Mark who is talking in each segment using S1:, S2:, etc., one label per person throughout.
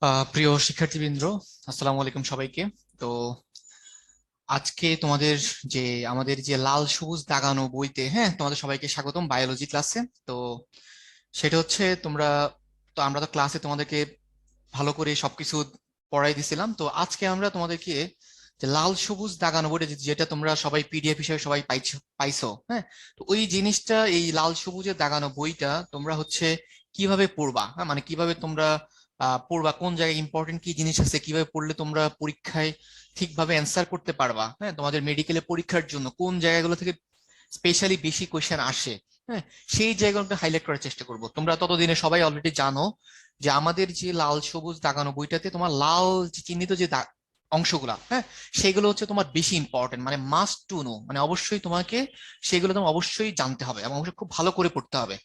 S1: প্রিয় শিক্ষার্থীবৃন্দ, আসসালামু আলাইকুম সবাইকে। তো আজকে তোমাদের যে আমাদের যে লাল সবুজ দাগানো বইতে, হ্যাঁ, তোমাদের সবাইকে স্বাগতম বায়োলজি ক্লাসে। তো সেটা হচ্ছে আমরা তো ক্লাসে তোমাদেরকে ভালো করে সবকিছু পড়াই দিছিলাম। তো আজকে আমরা তোমাদেরকে যে লাল সবুজ দাগানো বইটা যেটা তোমরা সবাই পিডিএফ হিসেবে সবাই পাইছো, হ্যাঁ, তো ওই জিনিসটা, এই লাল সবুজের দাগানো বইটা তোমরা হচ্ছে কিভাবে পড়বা, হ্যাঁ, মানে কিভাবে তোমরা পড়বা, কোন জায়গায় ইম্পর্টেন্ট কি জিনিস আছে, কিভাবে পড়লে তোমরা পরীক্ষায় ঠিকভাবে অ্যান্সার করতে পারবা, হ্যাঁ, তোমাদের মেডিকেলে পরীক্ষার জন্য কোন জায়গাগুলো থেকে স্পেশালি বেশি কোয়েশ্চেন আসে, হ্যাঁ, সেই জায়গাগুলোকে হাইলাইট করার চেষ্টা করব। তোমরা ততদিনে সবাই অলরেডি জানো যে আমাদের যে লাল সবুজ দাগানো বইটাতে তোমার লাল যে চিহ্নিত যে অংশগুলা, হ্যাঁ, সেগুলো হচ্ছে তোমার বেশি ইম্পর্টেন্ট, মানে মাস্ট টু নো, মানে অবশ্যই তোমাকে সেগুলো তোমার অবশ্যই জানতে হবে এবং অবশ্যই খুব ভালো করে পড়তে হবে।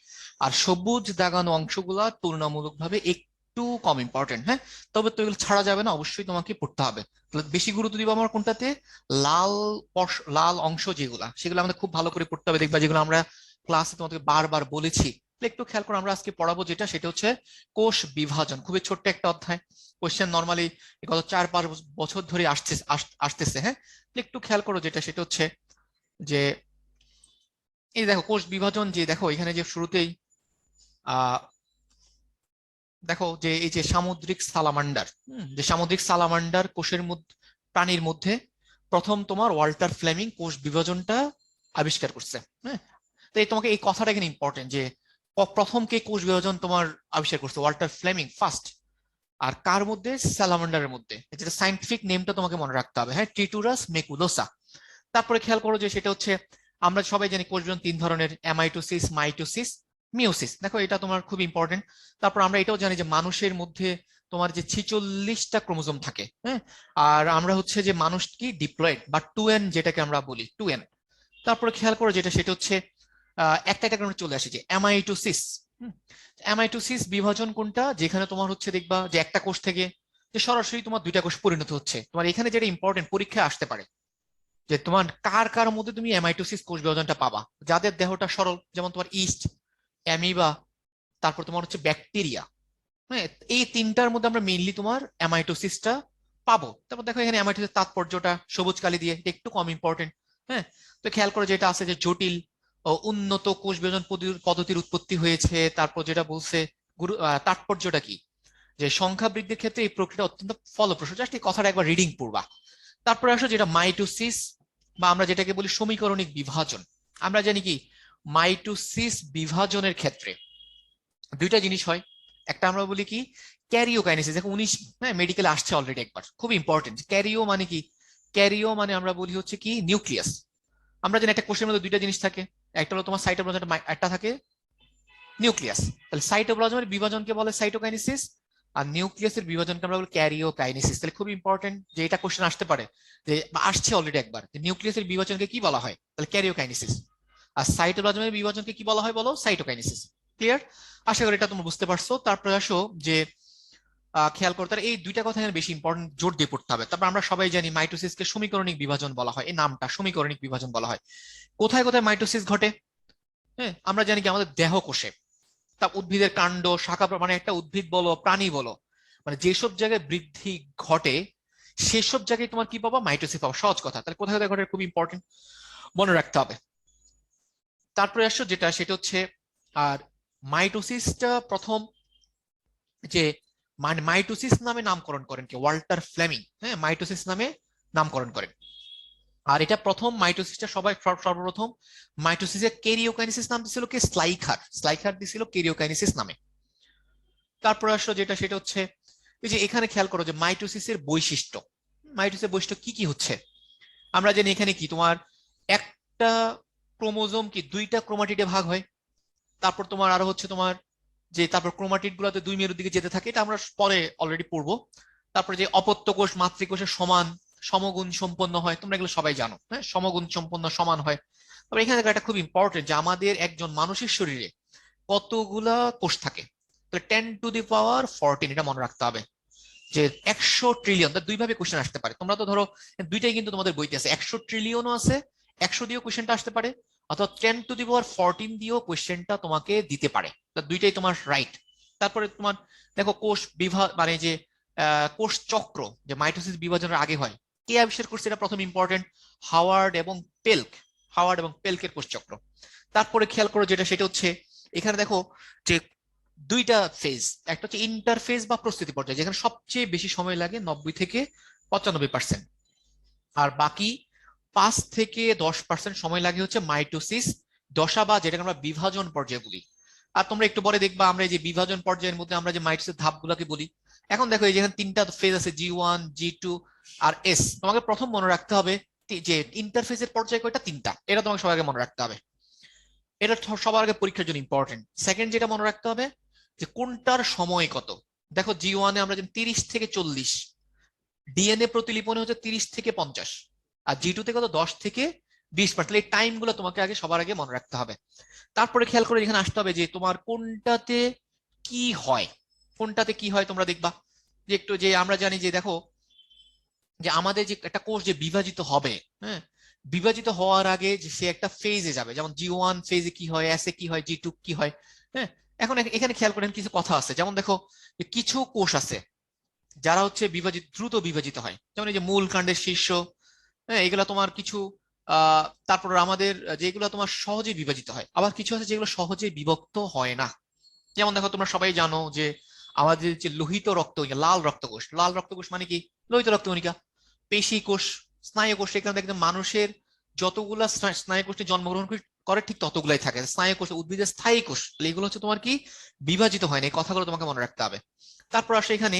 S1: আর সবুজ দাগানো অংশগুলা তুলনামূলকভাবে একটু কম ইম্পর্টেন্ট, হ্যাঁ, তবে তো এগুলো ছাড়া যাবে না, অবশ্যই তোমাকে পড়তে হবে। তাহলে বেশি গুরুত্ব দিব আমার কোনটাতে, লাল লাল অংশ যেগুলা, সেগুলো আমাদের খুব ভালো করে পড়তে হবে। দেখবা যেগুলো আমরা ক্লাসে তোমাদেরকে বারবার বলেছি। তাহলে একটু খেয়াল করো, আমরা আজকে পড়াবো যেটা, সেটা হচ্ছে কোষ বিভাজন। খুবই ছোট্ট একটা অধ্যায়, কোশ্চেন নর্মালি গত 4-5 বছর ধরে আসতেছে, হ্যাঁ। তাহলে একটু খেয়াল করো যেটা, সেটা হচ্ছে যে এই দেখো কোষ বিভাজন, যে দেখো এখানে যে শুরুতেই আহ দেখো যে এই যে সামুদ্রিক সালামান্ডার, যে সামুদ্রিক সালামান্ডার কোষের মধ্যে, প্রাণীর মধ্যে প্রথম তোমার ওয়াল্টার ফ্লেমিং কোষ বিভাজনটা আবিষ্কার করছে, হ্যাঁ। তো এই তোমাকে এই কথাটা এখানে ইম্পর্টেন্ট যে প্রথম কে কোষ বিভাজন তোমার আবিষ্কার করছে, ওয়াল্টার ফ্লেমিং ফার্স্ট। আর কার মধ্যে? স্যালামান্ডারের মধ্যে। যেটা সাইন্টিফিক নেমটা তোমাকে মনে রাখতে হবে, হ্যাঁ, ট্রিটুরাস মেকুলোসা। তারপরে খেয়াল করো যে সেটা হচ্ছে, আমরা সবাই জানি কোষ বিভাজন 3 ধরনের: অ্যামাইটোসিস, মাইটোসিস, মিওসিস। দেখো এটা তোমার খুব ইম্পর্টেন্ট। তারপর আমরা এটাও জানি যে মানুষের মধ্যে তোমার যে 46টা ক্রোমোজোম থাকে, হ্যাঁ। আর আমরা হচ্ছে যে মানুষ কি ডিপ্লয়েড বা 2N যেটাকে আমরা বলি 2N। তারপরে খেয়াল করো যেটা, সেটা হচ্ছে একটা একটা করে চলে আসে যে অ্যামাইটোসিস। অ্যামাইটোসিস বিভাজন কোনটা? যেখানে তোমার হচ্ছে দেখবা যে একটা কোষ থেকে যে সরাসরি তোমার 2টা কোষ পরিণত হচ্ছে। তোমার এখানে যেটা ইম্পর্টেন্ট, পরীক্ষায় আসতে পারে যে তোমার কার কার মধ্যে তুমি অ্যামাইটোসিস কোষ বিভাজনটা পাবা। যাদের দেহটা সরল, যেমন তোমার ইস্ট, অ্যামিবা, তারপর তোমার হচ্ছে ব্যাকটেরিয়া, হ্যাঁ, এই 3টার মধ্যে আমরা মেইনলি তোমার অ্যামাইটোসিসটা পাবো। তারপর দেখো এখানে অ্যামাইটোসিস তাৎপর্যটা সবুজ কালি দিয়ে, এটা একটু কম ইম্পর্টেন্ট, হ্যাঁ। তো খেয়াল করে যেটা আছে যে জটিল ও উন্নত কোষ বিভাজন পদ্ধতির উৎপত্তি হয়েছে। তারপর যেটা বলছে তাৎপর্যটা কি, যে সংখ্যা বৃদ্ধির ক্ষেত্রে এই প্রক্রিয়া অত্যন্ত ফলপ্রসূ। জাস্ট এই কথাটা একবার রিডিং পড়বা। তারপরে আসো যেটা মাইটোসিস, বা আমরা যেটাকে বলি সমীকরণিক বিভাজন। আমরা জানি কি মাইটোসিস বিভাজনের ক্ষেত্রে 2টা জিনিস হয়। একটা আমরা বলি কি ক্যারিওকাইনেসিস, দেখো 19 হ্যাঁ মেডিকেলে আসছে অলরেডি একবার, খুব ইম্পর্টেন্ট। ক্যারিও মানে কি? ক্যারিও মানে আমরা বলি হচ্ছে কি নিউক্লিয়াস। আমরা জানি একটা কোষের মধ্যে 2টা জিনিস থাকে, একটা হলো তোমার সাইটোপ্লাজম, একটা থাকে নিউক্লিয়াস। তাহলে সাইটোপ্লাজমের বিভাজনকে বলে সাইটোকাইনেসিস, আর নিউক্লিয়াসের বিভাজনকে আমরা বলি ক্যারিওকাইনেসিস। তাহলে খুব ইম্পর্টেন্ট যে এটা কোশ্চেন আসতে পারে, যে আসছে অলরেডি একবার, যে নিউক্লিয়াসের বিভাজনকে কি বলা হয়? তাহলে ক্যারিওকাইনেসিস। আর সাইটোপ্লাজমের বিভাজনকে কি বলা হয় বলো? সাইটোকাইনেসিস। ক্লিয়ার? আশা করি এটা তোমরা বুঝতে পারছো। তারপরে আসো যে খেয়াল করতে হবে, এই 2টা কথা এখানে বেশি ইম্পর্টেন্ট, জোর দিয়ে পড়তে হবে। তারপর আমরা সবাই জানি মাইটোসিসকে সমীকরণিক বিভাজন বলা হয়, এই নামটা সমীকরণিক বিভাজন বলা হয়। কোথায় কোথায় মাইটোসিস ঘটে? হ্যাঁ, আমরা জানি কি আমাদের দেহ কোষে, তা উদ্ভিদের কাণ্ড শাখা, মানে একটা উদ্ভিদ বলো প্রাণী বলো, মানে যেসব জায়গায় বৃদ্ধি ঘটে সেসব জায়গায় তোমার কি পাবা? মাইটোসিস পাবা। সহজ কথা। তাহলে কোথায় কোথায় ঘটে খুব ইম্পর্টেন্ট, মনে রাখতে হবে। তারপরে আসো যেটা, সেটা হচ্ছে আর মাইটোসিসটা প্রথম যে মানে মাইটোসিস নামে নামকরণ করেন কে? ওয়াল্টার ফ্লেমিং, হ্যাঁ, মাইটোসিস নামে নামকরণ করেন। আর এটা প্রথম মাইটোসিসটা সবাই সর্বপ্রথম মাইটোসিসের কেরিওকাইনেসিস নাম দিছিল কে? স্লাইখার। স্লাইখার দিছিল কেরিওকাইনেসিস নামে। তারপরে আসলো যেটা, সেটা হচ্ছে এই যে এখানে খেয়াল করো যে মাইটোসিসের বৈশিষ্ট্য, মাইটোসিসের বৈশিষ্ট্য কি কি হচ্ছে। আমরা জানি এখানে কি তোমার একটা ক্রোমোজোম কি 2টা ক্রোমাটিডে ভাগ হয়। তারপর তোমার আরো হচ্ছে তোমার যে তারপর ক্রোমাটিড গুলোতে 2 মেরুর দিকে যেতে থাকে, এটা আমরা পরে অলরেডি পড়বো। তারপরে যে অপত্য কোষ মাতৃকোষের সমান সমগুণ সম্পন্ন হয়, তোমরা এগুলো সবাই জানো, হ্যাঁ, সমগুণ সম্পন্ন সমান হয়। তবে এখানে একটা খুব ইম্পর্টেন্ট যে আমাদের একজন মানুষের শরীরে কতগুলা কোষ থাকে? তাহলে 10⁻14, এটা মনে রাখতে হবে যে 100 ট্রিলিয়ন। 2 ভাবে কোশ্চেন আসতে পারে। তোমরা তো ধরো 2টাই কিন্তু তোমাদের বইতে আছে, 100 ট্রিলিয়নও আছে, 100 দিয়েও কোশ্চেনটা আসতে পারে, অথবা 10⁻14 দিয়েও কোশ্চেনটা তোমাকে দিতে পারে। 2টাই তোমার রাইট। তারপরে তোমার দেখো কোষ বিভাগ, মানে যে কোষ চক্র যে মাইটোসিস বিভাজনের আগে হয়, কে আবিষ্কার করছে? এটা প্রথম ইম্পর্টেন্ট, হাওয়ার্ড এবং পেল্ক। হাওয়ার্ড এবং পেল্কের কোষ চক্র। তারপরে খেয়াল করো যেটা সেটা হচ্ছে এখানে দেখো যে দুইটা ফেজ, একটা হচ্ছে ইন্টারফেজ বা প্রস্তুতি পর্যায়ে, যেখানে সবচেয়ে বেশি সময় লাগে 90 থেকে 95%, আর বাকি 5 থেকে 10% সময় লাগে হচ্ছে মাইটোসিস দশা বা যেটাকে আমরা বিভাজন পর্যায়ে বলি। আর তোমরা একটু পরে দেখবা আমরা এই যে বিভাজন পর্যায়ের মধ্যে আমরা যে মাইটোসিস ধাপগুলোকে বলি। এখন দেখো এই যেখানে তিনটা ফেজ আছে, G1, G2 আর S। তোমাকে প্রথম মনে রাখতে হবে যে ইন্টারফেজের পর্যায়ে কয়টা? তিনটা। এটা তোমাকে সবার আগে মনে রাখতে হবে, এটা সবার আগে পরীক্ষার জন্য ইম্পর্টেন্ট। সেকেন্ড যেটা মনে রাখতে হবে যে কোনটার সময় কত। দেখো G1 এ আমরা যেমন 30 থেকে 40, ডিএনএ প্রতিলিপনে হচ্ছে 30 থেকে 50, আর G2 তে কত? 10 থেকে 20%। এই টাইম গুলো তোমাকে আগে সবার আগে মনে রাখতে হবে। তারপরে খেয়াল করে এখানে আসতে হবে যে তোমার কোনটাতে কি হয়। কোনটাতে কি হয় তোমরা দেখবা যে একটু, যে আমরা জানি যে দেখো যে আমাদের যে একটা কোষ যে বিভাজিত হবে, হ্যাঁ, বিভাজিত হওয়ার আগে যে সে একটা ফেজে যাবে, যেমন G1 ফেজে কি হয়, এস এ কি হয়, G2 কি হয়। হ্যাঁ, এখন এখানে খেয়াল করেন কিছু কথা আছে, যেমন দেখো যে কিছু কোষ আছে যারা হচ্ছে দ্রুত বিভাজিত হয়, যেমন এই যে মূল কাণ্ডের শীর্ষ, হ্যাঁ, এগুলা তোমার কিছু তারপর আমাদের যেগুলো তোমার সহজে বিভাজিত হয়, আবার কিছু আছে যেগুলো সহজে বিভক্ত হয় না। যেমন দেখো তোমরা সবাই জানো যে আমাদের যে লোহিত রক্ত, লাল রক্তকোষ, লাল রক্তকোষ মানে কি? লোহিত রক্তকণিকা। পেশি কোষ, স্নায়ু কোষ, এখানে দেখবেন মানুষের যতগুলা স্নায়ু কোষে জন্মগ্রহণ করে ঠিক ততগুলাই থাকে। স্নায়ু কোষ উদ্ভিদের স্থায়ী কোষ, এগুলো হচ্ছে তোমার কি বিভাজিত হয় না। এই কথাগুলো তোমাকে মনে রাখতে হবে। তারপর আসে এখানে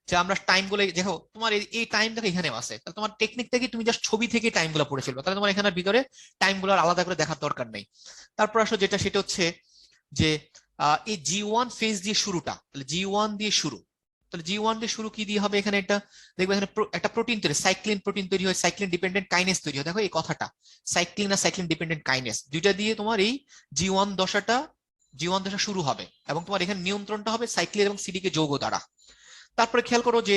S1: যে আমরা টাইম গুলো দেখো, তোমার এই টাইম দেখো এখানেও আছে, তাহলে তোমার টেকনিক থেকে তুমি জাস্ট ছবি থেকে টাইম গুলো পড়ে ফেলবে, তাহলে তোমার এখানের ভিতরে টাইম গুলো আলাদা করে দেখার দরকার নেই। তারপর আসো যেটা সেটা হচ্ছে যে এই G1 ফেজ দিয়ে শুরুটা, তাহলে G1 দিয়ে শুরু, তাহলে G1 দিয়ে শুরু কি দিয়ে হবে? এখানে একটা দেখবে এখানে একটা প্রোটিন তৈরি, সাইক্লিন প্রোটিন তৈরি হয়, সাইক্লিন ডিপেন্ডেন্ট কাইনেস তৈরি হয়। দেখো এই কথাটা, সাইক্লিন আর সাইক্লিন ডিপেন্ডেন্ট কাইনেস দুইটা দিয়ে তোমার এই G1 দশাটা, G1 দশা শুরু হবে, এবং তোমার এখানে নিয়ন্ত্রণটা হবে সাইক্লিন এবং সিডিকে যৌগ দ্বারা। তারপরে খেয়াল করো যে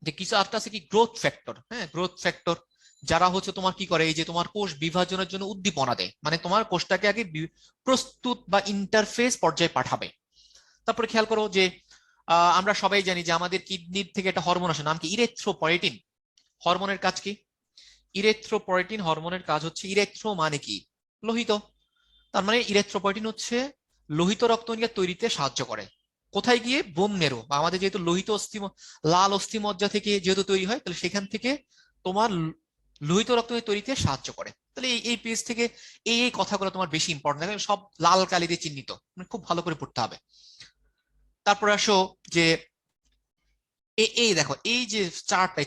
S1: যে কিছু একটা আছে কি গ্রোথ ফ্যাক্টর, হ্যাঁ, গ্রোথ ফ্যাক্টর যারা হচ্ছে তোমার কি করে, এই যে তোমার কোষ বিভাজনের জন্য উদ্দীপনা দেয়, মানে তোমার কোষটাকে আগে প্রস্তুত বা ইন্টারফেস পর্যায়ে পাঠাবে। তারপরে খেয়াল করো যে আমরা সবাই জানি যে আমাদের কিডনির থেকে একটা হরমোন আসে, নাম কি? ইরেথ্রোপয়েটিন। হরমোনের কাজ কি? ইরেথ্রোপয়েটিন হরমোনের কাজ হচ্ছে, ইরেথ্রো মানে কি? লোহিত। তার মানে ইরেথ্রোপয়েটিন হচ্ছে লোহিত রক্তকণিকা তৈরিতে সাহায্য করে। কোথায় গিয়ে? বোন মেরু বা আমাদের যেহেতু লোহিত লাল অস্থিমজ্জা থেকে যেহেতু তৈরি হয়, তাহলে সেখান থেকে তোমার লোহিত রক্তকণিকা তৈরিতে সাহায্য করে। তাহলে এই পেজ থেকে এই কথাগুলো তোমার বেশি ইম্পর্টেন্ট, সব লাল কালি দিয়ে চিহ্নিত, মানে খুব ভালো করে পড়তে হবে। তারপর আসো যে এই দেখো এই যে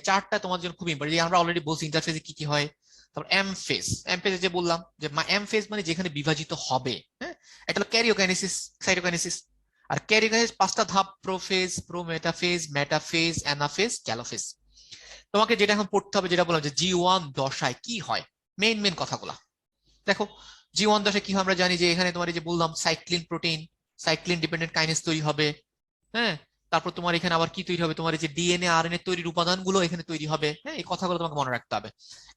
S1: চার্টটা তোমার জন্য খুব ইম্পর্টেন্ট। আমরা অলরেডি বলছি ইন্টারফেসে কি কি হয়। তারপর এম ফেজ যে বললাম যে এম ফেজ মানে যেখানে বিভাজিত হবে, হ্যাঁ, এটা হলো ক্যারিওকাইনেসিস, সাইটোকাইনেসিস। আর ক্যারিওকাইনেসিস 5টা ধাপ: prophase, prometaphase, metaphase, anaphase, telophase. তোমাকে যেটা এখন পড়তে হবে, যেটা বললাম যে G1 দশায় কি হয়, মেইন কথাগুলা দেখো। G1 দশায় কি হয় আমরা জানি যে এখানে তোমার এই যে বললাম cyclin protein, cyclin dependent kinase তৈরি হবে, হ্যাঁ। তারপর তোমার এখানে আবার কি তৈরি হবে? তোমার এই যে ডিএনএ আরএনএ তৈরির উপাদানগুলো এখানে তৈরি হবে, হ্যাঁ। এই কথাগুলো তোমাকে মনে রাখতে হবে।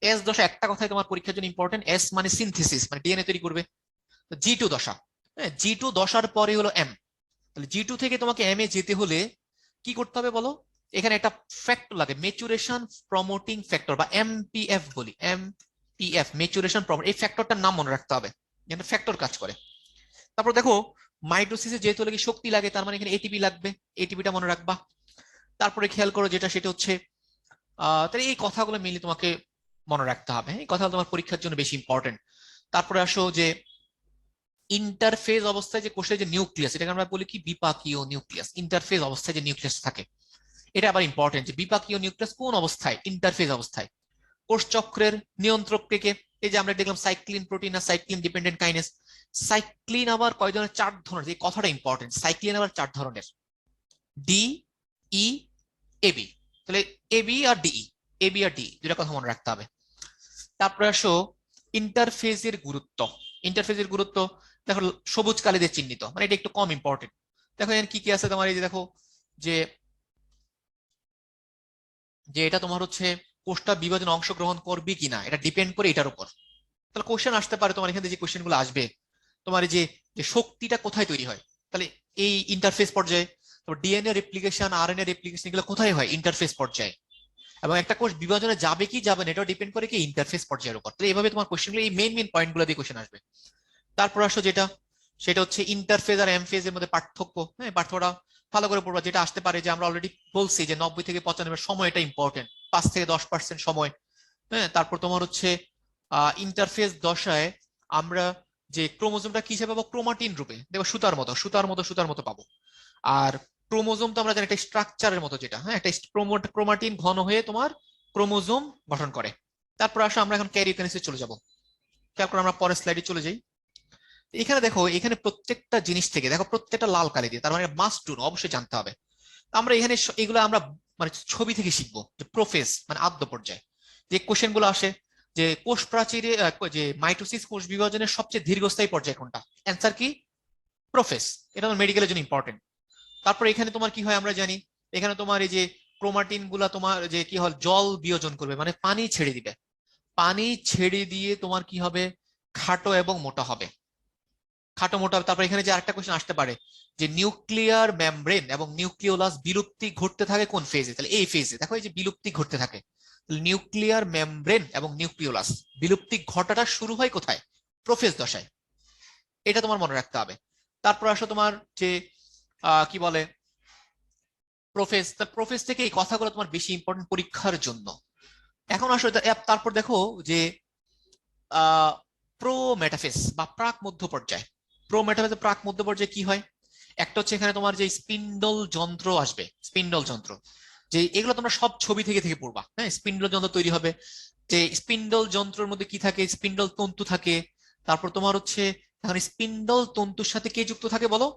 S1: এস দশা একটা কথাই তোমার পরীক্ষার জন্য ইম্পর্টেন্ট, এস মানে সিনথেসিস, মানে ডিএনএ তৈরি করবে। G2 দশা, হ্যাঁ, G2 দশার পরে হলো এম। তাহলে G2 থেকে তোমাকে এম এ যেতে হলে কি করতে হবে বলো? এখানে একটা ফ্যাক্টর লাগে, মেচুরেশন প্রমোটিং ফ্যাক্টর বা এমপিএফ বলি, এমপিএফ, মেচুরেশন প্রমোট। এই ফ্যাক্টরটার নাম মনে রাখতে হবে, এটা ফ্যাক্টর কাজ করে। তারপর দেখো মাইটোসিসে যেহেতু লাগে শক্তি লাগে, তার মানে এখানে এটিপি লাগবে, এটিপিটা মনে রাখবা। তারপরে খেয়াল করো যেটা সেটা হচ্ছে তাহলে এই কথাগুলো মিলে তোমাকে মনে রাখতে হবে, এই কথাগুলো তোমার পরীক্ষার জন্য বেশি ইম্পর্টেন্ট। তারপরে আসো যে ইন্টারফেজ অবস্থায় যে কোষের যে নিউক্লিয়াস, এটাকে আমরা বলি কি বিপাকীয় নিউক্লিয়াস। ইন্টারফেজ অবস্থায় যে নিউক্লিয়াস থাকে, এটা আবার ইম্পর্টেন্ট যে বিপাকীয় নিউক্লিয়াস কোন অবস্থায়? ইন্টারফেজ অবস্থায়। কোষ চক্রের নিয়ন্ত্রক থেকে, এই যে আমরা দেখলাম সাইক্লিন প্রোটিন আর সাইক্লিন ডিপেন্ডেন্ট কাইনেস। সাইক্লিন আবার কয় ধরনের? 4 ধরনের। এই কথাটা ইম্পর্টেন্ট, সাইক্লিন আবার 4 ধরনের, ডি, ই, এবি। তাহলে এবি আর ডিই, এবি আর ডি দুটা কথা মনে রাখতে হবে। তারপরে আসো ইন্টারফেজের গুরুত্ব। ইন্টারফেজের গুরুত্ব দেখো সবুজ কালি দিয়ে চিহ্নিত, মানে এটা একটু কম ইম্পর্টেন্ট। দেখো এখানে কি কি আছে তোমার, এই যে দেখো যে যে এটা তোমার হচ্ছে কোষটা বিভাজনে অংশগ্রহণ করবে কিনা, এটা ডিপেন্ড করে এটার উপর। তাহলে কোশ্চেন আসতে পারে তোমার এখানে যে কোশ্চেন গুলো আসবে, তোমার এই যে যে শক্তিটা কোথায় তৈরি হয়, তাহলে এই ইন্টারফেস পর্যায়ে। তো ডিএনএ রেপ্লিকেশন, আরএনএ রেপ্লিকেশন এগুলো কোথায় হয়? ইন্টারফেস পর্যায়ে। এবং একটা কোষ বিভাজনে যাবে কি যাবে না এটাও ডিপেন্ড করে কি ইন্টারফেস পর্যায়ের উপর। তো এইভাবে তোমার কোশ্চেনগুলো এই মেইন পয়েন্টগুলো দিয়ে কোশ্চেন আসবে। তারপর আসো সেটা হচ্ছে ইন্টারফেজ আর এমফেজ এর মধ্যে পার্থক্য। হ্যাঁ, পার্থক্যটা ভালো করে পড়বা। যেটা আসতে পারে যে আমরা অলরেডি বলছি যে 90 থেকে 95 সময়টা ইম্পর্টেন্ট, 5 থেকে 10% সময়। হ্যাঁ, তারপর তোমার হচ্ছে ইন্টারফেস দশায় আমরা যে ক্রোমোজোমটা কি হিসেবে পাবো? ক্রোমাটিন রূপে দেখো, সুতার মতো পাবো। আর ক্রোমোজোম তো আমরা জানি একটা স্ট্রাকচারের মতো, যেটা হ্যাঁ একটা ক্রোমাটিন ঘন হয়ে তোমার ক্রোমোজোম গঠন করে। তারপর আসো আমরা এখন ক্যারিওকাইনেসিসে চলে যাব। খেয়াল করে আমরা পরের স্লাইডে চলে যাই। এখানে দেখো, এখানে প্রত্যেকটা জিনিস থেকে দেখো, প্রত্যেকটা লাল কালি দিয়ে, তার মানে মাস্ট ডু অবশ্যই জানতে হবে। আমরা এখানে এগুলো আমরা মানে ছবি থেকে শিখবো, যে প্রোফেজ মানে আদ্য পর্যায়ে যে কোশ্চেন গুলো আসে, যে কোষ প্রাচীরে যে মাইটোসিস কোষ বিভাজনের সবচেয়ে দীর্ঘস্থায়ী পর্যায় কোনটা? অ্যান্সার কি? প্রোফেজ। এটা আমার মেডিকেলের জন্য ইম্পর্টেন্ট। তারপর এখানে তোমার কি হয় আমরা জানি, এখানে তোমার এই যে ক্রোমাটিন গুলা তোমার যে কি হয়, জল বিয়োজন করবে, মানে পানি ছেড়ে দিবে। পানি ছেড়ে দিয়ে তোমার কি হবে? খাটো এবং মোটা হবে। খাটো মোটা হবে। তারপর এখানে যে আরেকটা কোশ্চেন আসতে পারে, যে নিউক্লিয়ার মেমব্রেন এবং নিউক্লিওলাস বিলুপ্তি ঘটতে থাকে কোন ফেজে? তাহলে এই ফেজে দেখো, এই যে বিলুপ্তি ঘটতে থাকে, নিউক্লিয়ার মেমব্রেন এবং নিউক্লিওলাস বিলুপ্তি ঘটাটা শুরু হয় কোথায়? প্রোফেজ দশায়। এটা তোমার মনে রাখতে হবে। তারপর আসো তোমার যে কি বলে প্রোফেজ, প্রোফেজ থেকে এই কথাগুলো তোমার বেশি ইম্পর্টেন্ট পরীক্ষার জন্য। এখন আসো তারপর দেখো যে প্রো মেটাফেজ বা প্রাক মধ্য পর্যায়। প্রো মেটাফেজ প্রাক মধ্য পর্যায়ে কি হয়? একটা হচ্ছে এখানে তোমার যে স্পিন্ডল যন্ত্র আসবে, স্পিন্ডল যন্ত্র, যে এগুলো তোমরা সব ছবি থেকে থেকে পড়বা। হ্যাঁ, স্পিন্ডল যন্ত্র তৈরি হবে। যে স্পিন্ডল যন্ত্রের মধ্যে কি থাকে? স্পিন্ডল তন্তু থাকে। তারপর তোমার হচ্ছে এখন স্পিন্ডল তন্তুর সাথে কে যুক্ত থাকে বলো?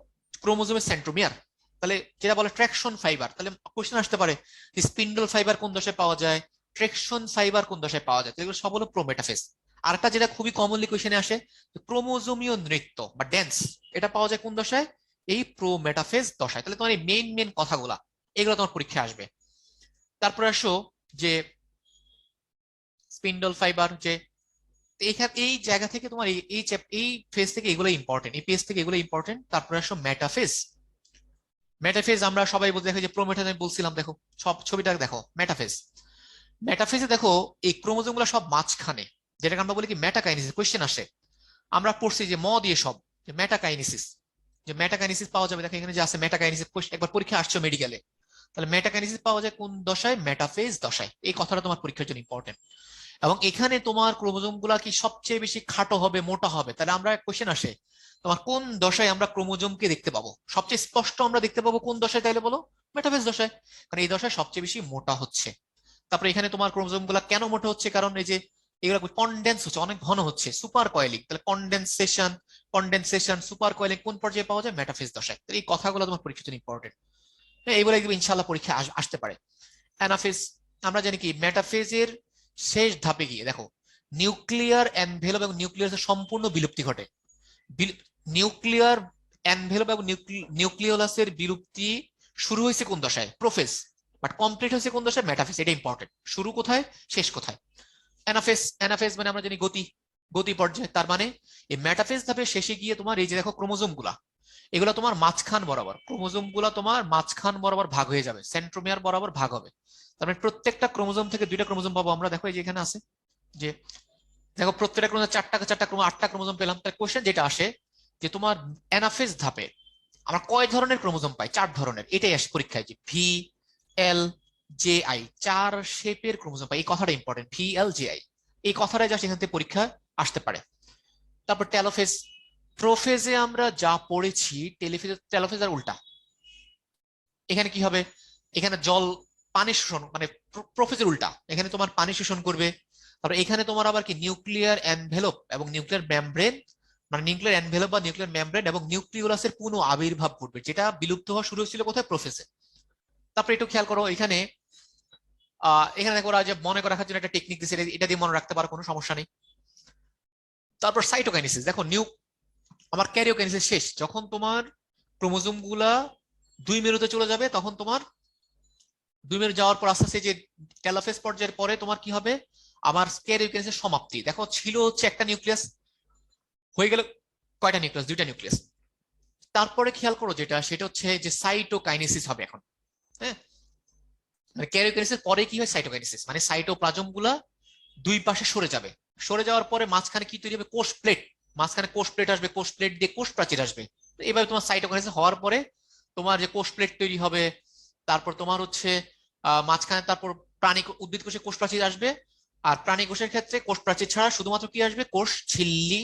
S1: ক্রোমোজোমের সেন্ট্রোমিয়ার। তাহলে যেটা বলে ট্র্যাকশন ফাইবার। তাহলে কোশ্চেন আসতে পারে স্পিন্ডল ফাইবার কোন দশায় পাওয়া যায়, ট্রেকশন ফাইবার কোন দশায় পাওয়া যায়। এগুলো সব হলো প্রোমেটাফেজ। আরেকটা যেটা খুবই কমনলি কোশ্চেনে আসে, ক্রোমোজোমীয় নৃত্য বা ড্যান্স, এটা পাওয়া যায় কোন দশায়? এই প্রোমেটাফেজ দশায়। তাহলে তোমার এই মেইন কথাগুলা এগুলো তোমার পরীক্ষায় আসবে। তারপর আসো যে স্পিন্ডল ফাইবার, যে এইখানে এই জায়গা থেকে তোমার এই ফেজ থেকে এগুলো ইম্পর্টেন্ট, এই পেজ থেকে এগুলো ইম্পর্টেন্ট। তারপর আসো মেটাফেজ। মেটাফেজ আমরা সবাই বলতে দেখো, যে প্রোমেটাফেজ আমি বলছিলাম, দেখো সব ছবিটা দেখো। মেটাফেজ, মেটাফেজে দেখো এই ক্রোমোজোম গুলো সব মাঝখানে, যেটাকে আমরা বলি কি মেটাকাইনেসিস। কোশ্চেন আসে, আমরা পড়ছি যে দিয়ে সব, যে মেটাকাইনেসিস, যে মেটাকাইনেসিস পাওয়া যাবে। দেখো এখানে যে আছে মেটাকাইনেসিস, একবার পরীক্ষা আসছে মেডিকেলে। তাহলে মেটাকাইনেসিস পাওয়া যায় কোন দশায়? মেটাফেজ দশায়। এই কথাটা তোমার পরীক্ষার জন্য ইম্পর্টেন্ট। এবং এখানে তোমার ক্রোমোজোম গুলা কি সবচেয়ে বেশি খাটো হবে, মোটা হবে? তাহলে আমরা কোশ্চেন আসে, তোমার কোন দশায় আমরা ক্রোমোজোমকে দেখতে পাবো? সবচেয়ে স্পষ্ট আমরা দেখতে পাবো কোন দশায়? তাইলে বলো মেটাফেজ দশায়, কারণ এই দশায় সবচেয়ে বেশি মোটা হচ্ছে। তারপরে এখানে তোমার ক্রোমোজোম গুলা কেন মোটা হচ্ছে? কারণ এই যে এগুলো কনডেন্স হচ্ছে, অনেক ঘন হচ্ছে, সুপার কয়েলিং। তাহলে কন্ডেনসেশন সুপার কয়েলিং কোন পর্যায়ে পাওয়া যায়? মেটাফেজ দশায়। তাহলে এই কথাগুলো তোমার পরীক্ষার জন্য ইম্পর্টেন্ট। এইগুলো ইনশাল্লাহ পরীক্ষা আসতে পারে। অ্যানাফেজ, আমরা জানি কি মেটাফেজের শেষ ধাপে গিয়ে দেখো নিউক্লিয়ার এনভেলপ এবং নিউক্লিয়াসের সম্পূর্ণ বিলুপ্তি ঘটে। নিউক্লিয়ার এনভেলপ এবং নিউক্লিওলাসের বিলুপ্তি শুরু হয়েছে কোন দশায়? প্রোফেজ। বাট কমপ্লিট হয়েছে কোন দশায়? মেটাফেজ। এটা ইম্পর্টেন্ট। শুরু কোথায়, শেষ কোথায়? অ্যানাফেজ মানে আমরা জানি গতি পর্যায়ে। তার মানে এই মেটাফেজ ধাপে শেষে গিয়ে তোমার এই যে দেখো ক্রোমোজোম গুলা, এগুলো তোমার মাঝখান বরাবর, ক্রোমোজোম গুলা তোমার মাঝখান বরাবর ভাগ হয়ে যাবে, সেন্ট্রোমিয়ার বরাবর ভাগ হবে। তার মানে প্রত্যেকটা ক্রোমোজোম থেকে দুইটা ক্রোমোজোম পাবো আমরা। দেখো এই যে এখানে আছে, যে দেখো প্রত্যেকটা ক্রোমোজোম চারটা ক্রোমোজোম, 8টা ক্রোমোজোম পেলাম। তার কোশ্চেন যেটা আসে, যে তোমার অ্যানাফেজ ধাপে আমরা কয় ধরনের ক্রোমোজোম পাই? 4 ধরনের। এটাই আসে পরীক্ষায়, যে ভি এল জে আই, 4 শেপের ক্রোমোজোম পাই। এই কথাটা important, V L J I. এই কথাটা যা সেখান থেকে পরীক্ষা আসতে পারে। তারপর টেলোফেজ। প্রোফেজে আমরা যা পড়েছি, টেলোফেজ আর উল্টা। এখানে কি হবে? এখানে পানি শোষণ, মানে প্রোফেজের উল্টা, এখানে তোমার পানি শোষণ করবে। তারপর এখানে তোমার আবার কি নিউক্লিয়ার এনভেলপ এবং নিউক্লিয়ার মেমব্রেন, মানে নিউক্লিয়ার এনভেলপ বা নিউক্লিয়ার মেমব্রেন এবং নিউক্লিওলাসের পুনঃ আবির্ভাব ঘটবে, যেটা বিলুপ্ত হওয়া শুরু হয়েছিল কোথায়? প্রোফেজে। তারপর একটু খেয়াল করো, এখানে দেখো ওরা যে মনে রাখার জন্য একটা টেকনিক দিচ্ছে, এটা দিয়ে মনে রাখতে পারো, কোনো সমস্যা নেই। তারপর সাইটোকাইনেসিস। দেখো আমার ক্যারিওকাইনেসিস শেষ, যখন তোমার ক্রোমোজোম গুলা 2 মেরুতে চলে যাবে, তখন তোমার 2 মেরু যাওয়ার পর আস্তে আস্তে যে টেলোফেজ পর্যায়ের পরে তোমার কি হবে? আমার ক্যারিওকাইনেসিস সমাপ্তি। দেখো ছিল হচ্ছে একটা নিউক্লিয়াস, হয়ে গেল কয়টা নিউক্লিয়াস? 2টা নিউক্লিয়াস। তারপরে খেয়াল করো যেটা, সেটা হচ্ছে যে সাইটোকাইনেসিস হবে এখন। হ্যাঁ, মানে ক্যারিওকাইনেসিস পরে কি হয়, সাইটোকাইনেসিস, মানে সাইটোপ্লাজম গুলা দুই পাশে সরে যাবে। সরে যাওয়ার পরে মাঝখানে কি তৈরি হবে, কোষ প্লেট। মাঝখানে কোষ প্লেট আসবে, কোষ প্লেট দিয়ে কোষ প্রাচীর আসবে। তো এভাবে তোমার সাইটোকাইনেসিস হওয়ার পরে তোমার যে কোষ প্লেট তৈরি হবে, তারপর তোমার হচ্ছে মাঝখানে তারপর প্রাণী উদ্ভিদ কোষে কোষ প্রাচীর আসবে। আর প্রাণী কোষের ক্ষেত্রে কোষ প্রাচীর ছাড়া শুধুমাত্র কি আসবে, কোষ ঝিল্লি।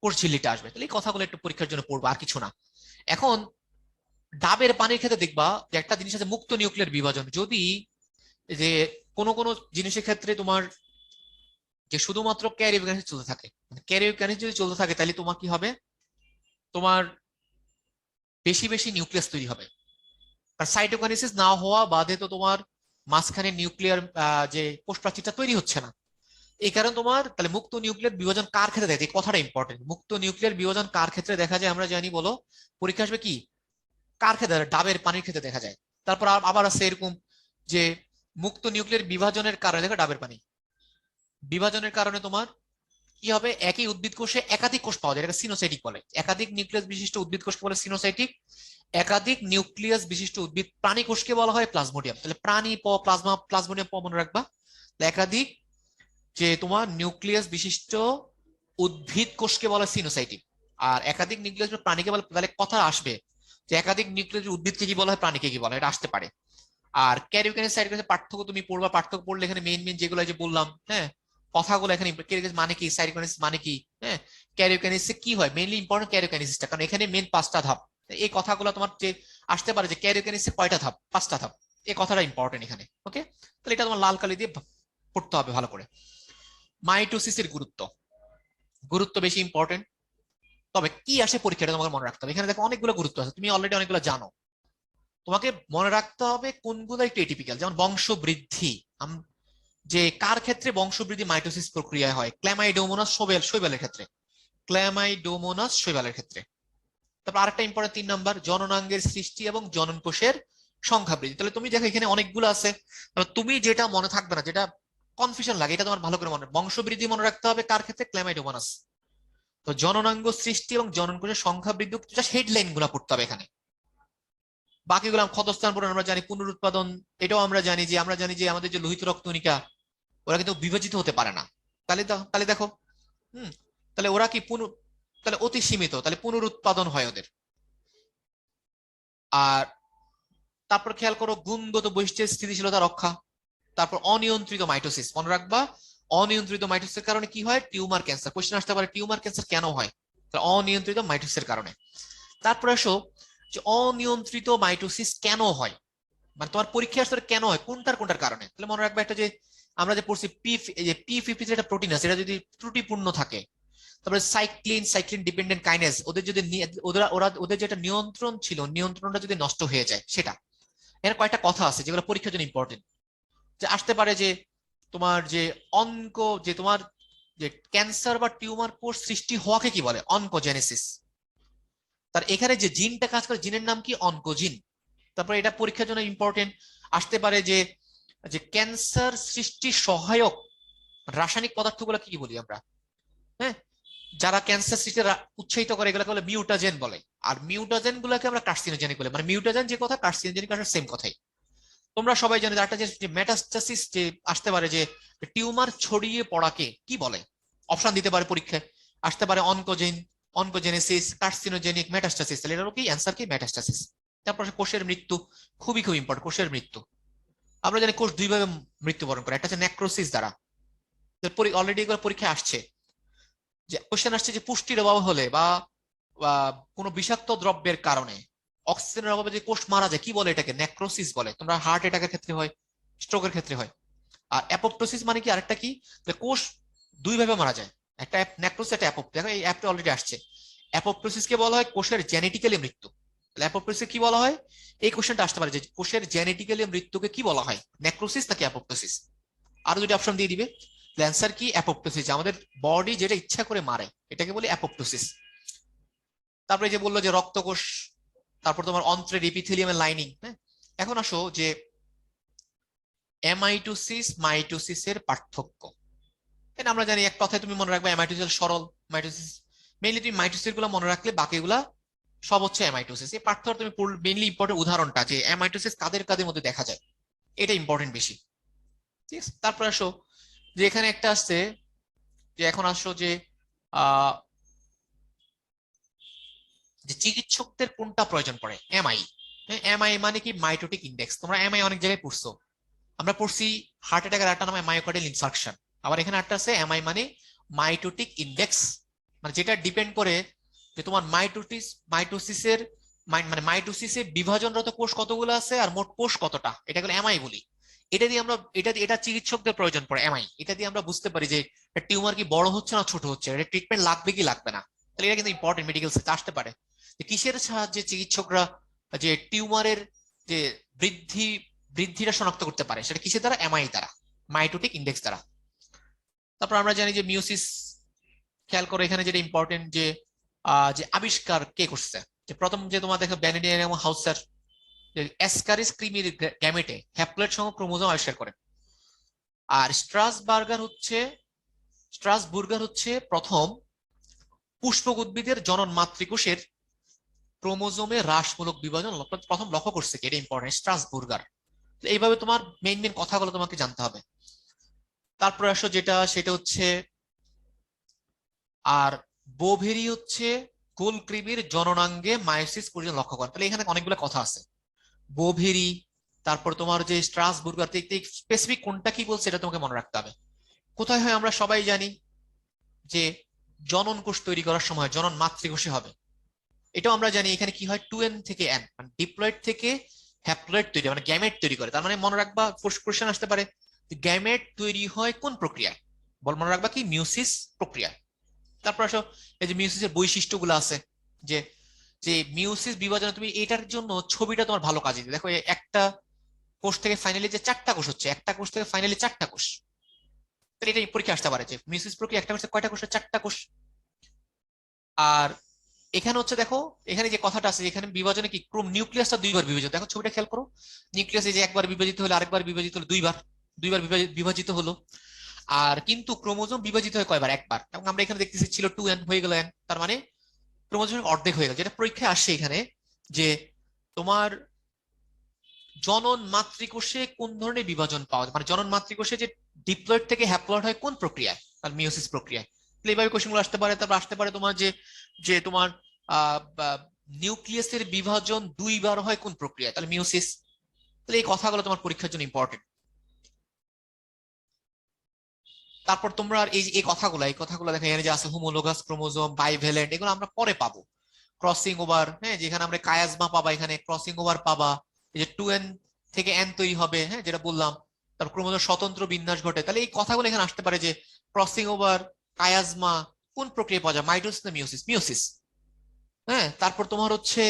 S1: কোষ ঝিল্লিটা আসবে। তাহলে এই কথাগুলো একটু পরীক্ষার জন্য পড়বো, আর কিছু না। এখন ডাবের পানির ক্ষেত্রে দেখবা যে একটা জিনিস আছে, মুক্ত নিউক্লিয়ার বিভাজন। যদি যে কোনো কোনো জিনিসের ক্ষেত্রে তোমার যে শুধুমাত্র ক্যারিওকাইনেসিস চলতে থাকে, মানে ক্যারিওকাইনেসিস যদি চলতে থাকে, তাহলে তোমার কি হবে, তোমার বেশি বেশি নিউক্লিয়াস তৈরি হবে। আর সাইটোকাইনেসিস না হওয়া বাদে তো তোমার মাঝখানে নিউক্লিয়ার যে কোষ প্রাচীরটা তৈরি হচ্ছে না। এই কারণে তোমার তাহলে মুক্ত নিউক্লিয়ার বিভাজন কার ক্ষেত্রে দেখা যায়, এই কথাটা ইম্পর্টেন্ট। মুক্ত নিউক্লিয়ার বিভাজন কার ক্ষেত্রে দেখা যায় আমরা জানি, বলো? পরীক্ষা আসবে কি, কার ক্ষেত্রে, ডাবের পানির ক্ষেত্রে দেখা যায়। তারপর আবার আছে এরকম যে মুক্ত নিউক্লিয়ার বিভাজনের কারণে, দেখো ডাবের পানি বিভাজনের কারণে তোমার কি হবে, একই উদ্ভিদ কোষে একাধিক কোষ পাওয়া যায়, এটাকে সিনোসাইটিক বলে। একাধিক নিউক্লিয়াস বিশিষ্ট উদ্ভিদ কোষকে বলে সিনোসাইটিক। একাধিক নিউক্লিয়াস বিশিষ্ট উদ্ভিদ প্রাণী কোষকে বলা হয় প্লাজমোডিয়াম। তাহলে প্রাণী প্লাজমা, প্লাজমোডিয়াম মনে রাখবা। একাধিক যে তোমার নিউক্লিয়াস বিশিষ্ট উদ্ভিদ কোষকে বলা সিনোসাইটিক। আর একাধিক নিউক্লিয়াস প্রাণীকে বলে, তাহলে কথা আসবে যে একাধিক নিউক্লিয়াস উদ্ভিদকে কি বলা হয়, প্রাণীকে কি বলা হয়, এটা আসতে পারে। আর ক্যারিওকাইনেসিস সাইটোকাইনেসিস পার্থক্য তুমি পড়বা, পার্থক্য পড়লে এখানে মেইন মেইন যেগুলো যে বললাম, হ্যাঁ, কথাগুলো এখানে, ক্যারিওকাইনেসিস মানে কি, সাইটোকাইনেসিস মানে কি, হ্যাঁ, ক্যারিওকাইনেসিস কি হয়, মেইনলি ইম্পর্টেন্ট ক্যারিওকাইনেসিসটা, কারণ এখানে মেইন 5টা ধাপ। এই কথাগুলো তোমার যে আসতে পারে যে ক্যারিওকাইনেসিস কয়টা ধাপ, 5টা ধাপ। এই কথাটা ইম্পর্টেন্ট এখানে। ওকে, তাহলে এটা তোমার লাল কালি দিয়ে পড়তে হবে ভালো করে। মাইটোসিসের গুরুত্ব, গুরুত্ব বেশি ইম্পর্টেন্ট। তবে কি আসে পরীক্ষাটা তোমাকে মনে রাখতে হবে। এখানে দেখো অনেকগুলো গুরুত্ব আছে, তুমি অলরেডি অনেকগুলো জানো। তোমাকে মনে রাখতে হবে কোনগুলো একটু এটিপিক্যাল, যেমন বংশবৃদ্ধি। যে কার ক্ষেত্রে বংশবৃদ্ধি মাইটোসিস প্রক্রিয়া হয়, ক্ল্যামাইডোমোনাস শৈবালের ক্ষেত্রে, ক্ল্যামাইডোমোনাস শৈবালের ক্ষেত্রে। তারপর আরেকটা ইম্পর্টেন্ট 3 নাম্বার, জননাঙ্গের সৃষ্টি এবং জনন কোষের সংখ্যা বৃদ্ধি। তাহলে তুমি দেখো এখানে অনেকগুলো আছে, তুমি যেটা মনে থাকবে না, যেটা কনফিউশন লাগে, এটা তোমার ভালো করে মনে, বংশবৃদ্ধি মনে রাখতে হবে কার ক্ষেত্রে, ক্ল্যামাইডোমোনাস। তো জননাঙ্গ সৃষ্টি এবং জনন কোষের সংখ্যা বৃদ্ধি, জাস্ট হেডলাইন গুলা পড়তে হবে এখানে। বাকিগুলো ক্ষতস্থান পূরণ আমরা জানি, পুনরুৎপাদন এটাও আমরা জানি, যে আমরা জানি যে আমাদের যে লোহিত রক্তকণিকা, ওরা কিন্তু বিভাজিত হতে পারে না। তাহলে দেখো, হুম, তাহলে ওরা কি তাহলে অতি সীমিত, তাহলে পুনরুৎপাদন হয় ওদের। আর তারপর খেয়াল করো গুণগত বৈশিষ্ট্যের স্থিতিশীলতা রক্ষা। তারপর অনিয়ন্ত্রিত মাইটোসিস মনে রাখবা, অনিয়ন্ত্রিত মাইটোসিসের কারণে কি হয়, টিউমার ক্যান্সার। কোশ্চেন আসতে পারে টিউমার ক্যান্সার কেন হয়, অনিয়ন্ত্রিত মাইটোসিসের কারণে। তারপরে আসো যে অনিয়ন্ত্রিত মাইটোসিস কেন হয়, মানে তোমার পরীক্ষা আসলে কেন হয়, কোনটার কোনটার কারণে। তাহলে মনে রাখবা একটা যে আমরা যে পড়ছি P50 যেটা প্রোটিন আছে, এটা যদি ত্রুটিপূর্ণ থাকে। তারপরে সাইক্লিন ডিপেন্ডেন্ট কাইনেজ, ওদের যদি ওদের যেটা নিয়ন্ত্রণ ছিল, নিয়ন্ত্রণটা যদি নষ্ট হয়ে যায় সেটা। এর কয়েকটা কথা আছে যেগুলো পরীক্ষার জন্য ইম্পর্টেন্ট। যে আসতে পারে যে তোমার যে অঙ্ক, যে তোমার যে ক্যান্সার বা টিউমার কোষ সৃষ্টি হওয়াকে কি বলে, অনকোজেনেসিস। তার এখানে যে জিনটা কাজ করে, জিনের নাম কি, অনকোজিন। তারপর এটা পরীক্ষার জন্য ইম্পর্টেন্ট। আসতে পারে যে যে ক্যান্সার সৃষ্টি সহায়ক রাসায়নিক পদার্থগুলো কি কি বলি আমরা, হ্যাঁ, যারা ক্যান্সার সৃষ্টি উৎসাহিত করে, এগুলোকে বলে মিউটাজেন বলে। আর মিউটাজেন গুলোকে আমরা কার্সিনোজেনিক বলে, মানে মিউটাজেন যে কথা, কার্সিনোজেনিক আসলে সেম কথাই। তোমরা সবাই জানো একটা যে মেটাস্টাসিস যে আসতে পারে, যে টিউমার ছড়িয়ে পড়াকে কি বলে, অপশন দিতে পারে পরীক্ষায়, আসতে পারে অনকোজেন, অনকোজেনেসিস, কার্সিনোজেনিক, মেটাস্টাসিস। তাহলে এটারও কি অ্যান্সার কি, মেটাস্টাসিস। তারপর কোষের মৃত্যু, খুবই খুব ইম্পর্টেন্ট, কোষের মৃত্যু। আমরা জানি কোষ দুইভাবে মৃত্যুবরণ করে, একটা হচ্ছে নেক্রোসিস দ্বারা, অলরেডি এগুলো পরীক্ষায় আসছে। যে কোশ্চেন আসছে যে পুষ্টির অভাব হলে বা কোনো বিষাক্ত দ্রব্যের কারণে, অক্সিজেনের অভাবে যে কোষ মারা যায়, কি বলে এটাকে, নেক্রোসিস বলে। তোমরা হার্ট অ্যাটাকের ক্ষেত্রে হয়, স্ট্রোকের ক্ষেত্রে হয়। আর অ্যাপোপ্টোসিস মানে কি, আরেকটা কি, কোষ দুই ভাবে মারা যায়, একটা নেক্রোসিস, একটা অ্যাপোপ্টোসিস। দেখো এই অ্যাপটা অলরেডি আসছে। অ্যাপোপ্টোসিসকে বলা হয় কোষের জেনেটিক্যালি মৃত্যু। অ্যাপোপ্টোসিস কি বলা হয়, এই কোশ্চেনটা আসতে পারে যে কোষের জেনেটিক্যালি মৃত্যুকে কি বলা হয়, নেক্রোসিস নাকি অ্যাপোপ্টোসিস। আরো দুটি অপশন দিয়ে দিবে। অ্যান্সার কি, অ্যাপোপ্টোসিস। আমাদের বডি যেটা ইচ্ছা করে মারে, এটাকে বলি অ্যাপোপ্টোসিস। তারপরে যে বললো যে রক্তকোষ, তারপর তোমার অন্ত্রের ইপিথেলিয়ামের লাইনিং। হ্যাঁ, এখন আসো যে অ্যামাইটোসিস মাইটোসিসের পার্থক্য। এটা আমরা জানি, এক কথায় তুমি মনে রাখবে অ্যামাইটোসিস সরল, মাইটোসিস মেইনলি। তুমি মাইটোসিস গুলো মনে রাখলে বাকিগুলা সব হচ্ছে অ্যামাইটোসিস। এই পার্থক্য তুমি মেইনলি ইম্পর্টেন্ট উদাহরণটা যে অ্যামাইটোসিস কাদের কাদের মধ্যে দেখা যায়, এটা ইম্পর্টেন্ট বেশি। ঠিক আছে, তারপর আসো যে এখানে একটা আসছে যে এখন আসো যে আহ যে চিকিৎসকদের কোনটা প্রয়োজন পড়ে, এমআই। এমআই মানে কি, মাইটোটিক ইন্ডেক্স। তোমরা এমআই অনেক জায়গায় পড়ছো, আমরা পড়ছি হার্ট অ্যাটাকের আরেকটা নাম মায়োকার্ডিয়াল ইনফার্কশন, আবার এখানে একটা আছে এমআই মানে মাইটোটিক ইন্ডেক্স, মানে যেটা ডিপেন্ড করে যে তোমার মাইটোসিসের মানে মাইটোসিসে বিভাজনরত কোষ কতগুলো আছে আর মোট কোষ কতটা, এটা হলো এমআই বলি। এটা চিকিৎসকদের প্রয়োজন পড়ে এমআই। এটা দিয়ে আমরা বুঝতে পারি যে টিউমার কি বড় হচ্ছে না ছোট হচ্ছে, এটা ট্রিটমেন্ট লাগবে কি লাগবে না। তাহলে এটা কিন্তু ইম্পর্টেন্ট, মেডিকেল সায়েন্সে আসতে পারে যে কিসের সাহায্যে চিকিৎসকরা যে টিউমারের যে বৃদ্ধি বৃদ্ধিটা শনাক্ত করতে পারে, সেটা কিসের দ্বারা, এমআই দ্বারা, মাইটোটিক ইন্ডেক্স দ্বারা। তারপর আমরা জানি যে মিউসিস, খেয়াল করো এখানে যেটা ইম্পর্টেন্ট যে যে আবিষ্কার কে করছে, যে প্রথম যে তোমার দেখো ব্যানিডিয়ান এবং হাউসার অ্যাসকারিস ক্রিমির গ্যামেটে হ্যাপ্লয়েড সহ ক্রোমোজোম আবিষ্কার করেন। আর স্ট্রাসবুর্গার হচ্ছে প্রথম পুষ্পক উদ্ভিদের জনন মাতৃকোষের ক্রোমোজোমে হ্রাসমূলক বিভাজন প্রথম লক্ষ্য করছে, এটা ইম্পর্টেন্ট, স্ট্রাসবুর্গার। এইভাবে তোমার মেইন মেইন কথাগুলো তোমাকে জানতে হবে। তারপর আসো যেটা সেটা হচ্ছে আর বোভেরি হচ্ছে গোলকৃমির জননাঙ্গে মায়োসিস পর্যন্ত লক্ষ্য করেন। তাহলে এখানে অনেকগুলো কথা আছে, বোভেরি, তারপর তোমার যে স্ট্রাসবুর্গার, স্পেসিফিক কোনটা কি বলছে এটা তোমাকে মনে রাখতে হবে। কোথায় হয় আমরা সবাই জানি যে জনন কোষ তৈরি করার সময় জনন মাতৃকোষে হবে, এটাও আমরা জানি। এখানে কি হয়, 2n থেকে n, মানে ডিপ্লয়েড থেকে হ্যাপ্লয়েড তৈরি, মানে গ্যামেট তৈরি করে। তার মানে মনে রাখবা, কোশ্চেন আসতে পারে গ্যামেট তৈরি হয় কোন প্রক্রিয়ায়, মনে রাখবা কি, মিউসিস প্রক্রিয়া। তারপর আসো এই যে মিউসিসের বৈশিষ্ট্যগুলো আছে, যে যে মিউসিস বিভাজনে তুমি এটার জন্য ছবিটা তোমার ভালো কাজে দিবে। দেখো একটা কোষ থেকে ফাইনালি যে চারটা কোষ হচ্ছে, একটা কোষ থেকে ফাইনালি চারটা কোষ, তাহলে এটা পরীক্ষা আসতে পারে যে মিউসিস প্রক্রিয়া একটা কোষে কয়টা কোষ, চারটা কোষ। আর এখানে হচ্ছে দেখো, এখানে যে কথাটা আছে, এখানে বিভাজনে কি ক্রোম নিউক্লিয়াসটা দুইবার বিভাজিত, দেখো ছবিটা খেয়াল করো, নিউক্লিয়াস এই যে একবার বিভাজিত হলো, আরেকবার বিভাজিত হলো, দুইবার দুইবার বিভাজিত হলো। আর কিন্তু ক্রোমোজোম বিভাজিত হয় কয়বার, একবার। এবং আমরা এখানে দেখতেছি ছিল 2n, হয়ে গেল n, তার মানে ক্রোমোজোম অর্ধেক হয়ে গেল। যেটা পরীক্ষায় আসছে এখানে যে তোমার জনন মাতৃকোষে কোন ধরনের বিভাজন পাওয়া যায়, মানে জনন মাতৃকোষে যে ডিপ্লয়েড থেকে হ্যাপ্লয়েড হয় কোন প্রক্রিয়ায়, তার মিওসিস প্রক্রিয়ায়। তাহলে এইভাবে কোশ্চেনগুলো আসতে পারে। তারপর আসতে পারে তোমার যে যে তোমার নিউক্লিয়াসের বিভাজন দুইবার হয় কোন প্রক্রিয়ায়, তাহলে মিওসিস। তাহলে এই কথাগুলো তোমার পরীক্ষার জন্য ইম্পর্টেন্ট। তারপর তোমরা আর এই কথাগুলো দেখো, এখানে যে আছে হোমোলোগাস ক্রোমোজোম, বাইভ্যালেন্ট, এগুলো আমরা পরে পাবো। ক্রসিং ওভার, হ্যাঁ, যেখানে আমরা কায়াজমা পাবা, এখানে ক্রসিং ওভার পাবা। এই যে 2n থেকে n তৈরি হবে, হ্যাঁ, যেটা বললাম। তারপর ক্রোমোজোম স্বতন্ত্র বিন্যাস ঘটে, তাহলে এই কথাগুলো এখানে আসতে পারে যে ক্রসিং ওভার, কায়াজমা কোন প্রক্রিয়া পাওয়া যায়, মাইটোসিস না মিওসিস, মিওসিস। হ্যাঁ, তারপর তোমার হচ্ছে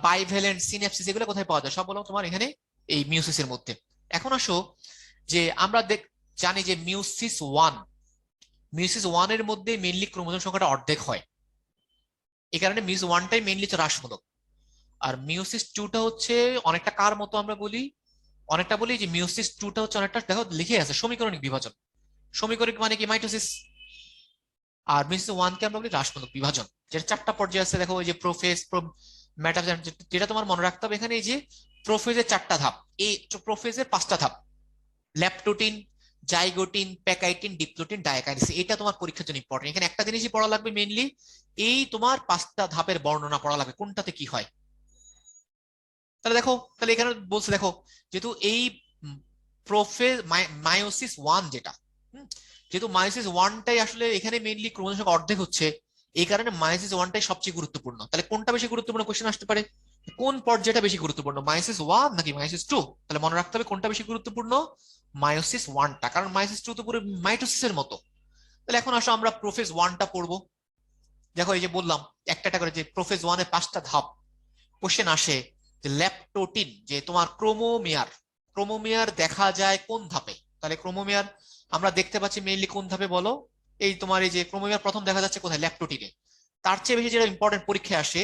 S1: বাইভ্যালেন্ট, সিন্যাপসিস, এগুলো কোথায় পাওয়া যায়, সব বলো তোমার এখানে এই মিওসিসের মধ্যে। এখন আসো যে আমরা জানি যে মিউসিস ওয়ান এর মধ্যে মেইনলি ক্রোমোজোম সংখ্যাটা অর্ধেক হয়, এই কারণে মিউসিস ওয়ানটাই মেইনলি হ্রাসমূলক। আর মিউসিস টুটা হচ্ছে অনেকটা কার মতো আমরা বলি, অনেকটা বলি যে মিউসিস টুটা হচ্ছে অনেকটা, দেখো লিখে আছে সমীকরণিক বিভাজন। সমীকরণিক মানে কি, মাইটোসিস। আর মিউসিস ওয়ানকে আমরা বলি হ্রাসমূলক বিভাজন, যেটা চারটা পর্যায়ে আছে। দেখো ওই যে প্রোফেজ, মেটাফেজ, যেটা তোমার মনে রাখতে হবে এখানে, এই যে প্রোফেজের চারটা ধাপ, এই প্রোফেজের পাঁচটা ধাপ, ল্যাপটোটিন, জাইগোটিন, প্যাকাইটিন, ডিপ্লোটিন, ডায়াকাইনেসিস, এটা তোমার পরীক্ষার জন্য ইম্পর্টেন্ট। এখানে একটা জিনিসই পড়া লাগবে মেইনলি, এই তোমার পাঁচটা ধাপের বর্ণনা পড়া লাগবে, কোনটাতে কি হয়। তাহলে দেখো, তাহলে এখানে বলছে দেখো, যেহেতু এই প্রোফেজ মায়োসিস ওয়ান যেটা, যেহেতু মায়োসিস ওয়ানটাই আসলে এখানে মেইনলি ক্রোমোজোম সংখ্যা অর্ধেক হচ্ছে, এই কারণে মায়োসিস ওয়ানটাই সবচেয়ে গুরুত্বপূর্ণ। তাহলে কোনটা বেশি গুরুত্বপূর্ণ, কোশ্চেন আসতে পারে কোন পর্যায়টা বেশি গুরুত্বপূর্ণ, মায়োসিস ওয়ান নাকি মায়োসিস টু। তাহলে মনে রাখতে হবে কোনটা বেশি গুরুত্বপূর্ণ, মায়োসিস ওয়ানটা, কারণ মায়োসিস টু তো পুরো মাইটোসিসের মতো। তাহলে এখন আসো আমরা প্রোফেজ ওয়ানটা পড়বো। দেখো এই যে বললাম একটা একটা করে যে প্রোফেজ ওয়ানের পাঁচটা ধাপ, কোশ্চেন আসে যে ল্যাপটোটিন, যে তোমার ক্রোমোমিয়ার দেখা যায় কোন ধাপে। তাহলে ক্রোমোমিয়ার আমরা দেখতে পাচ্ছি মেইনলি কোন ধাপে বলো, এই তোমার এই যে ক্রোমোমিয়ার প্রথম দেখা যাচ্ছে কোথায়, ল্যাপটোটিনে। তার চেয়ে বেশি যেটা ইম্পর্টেন্ট পরীক্ষায় আসে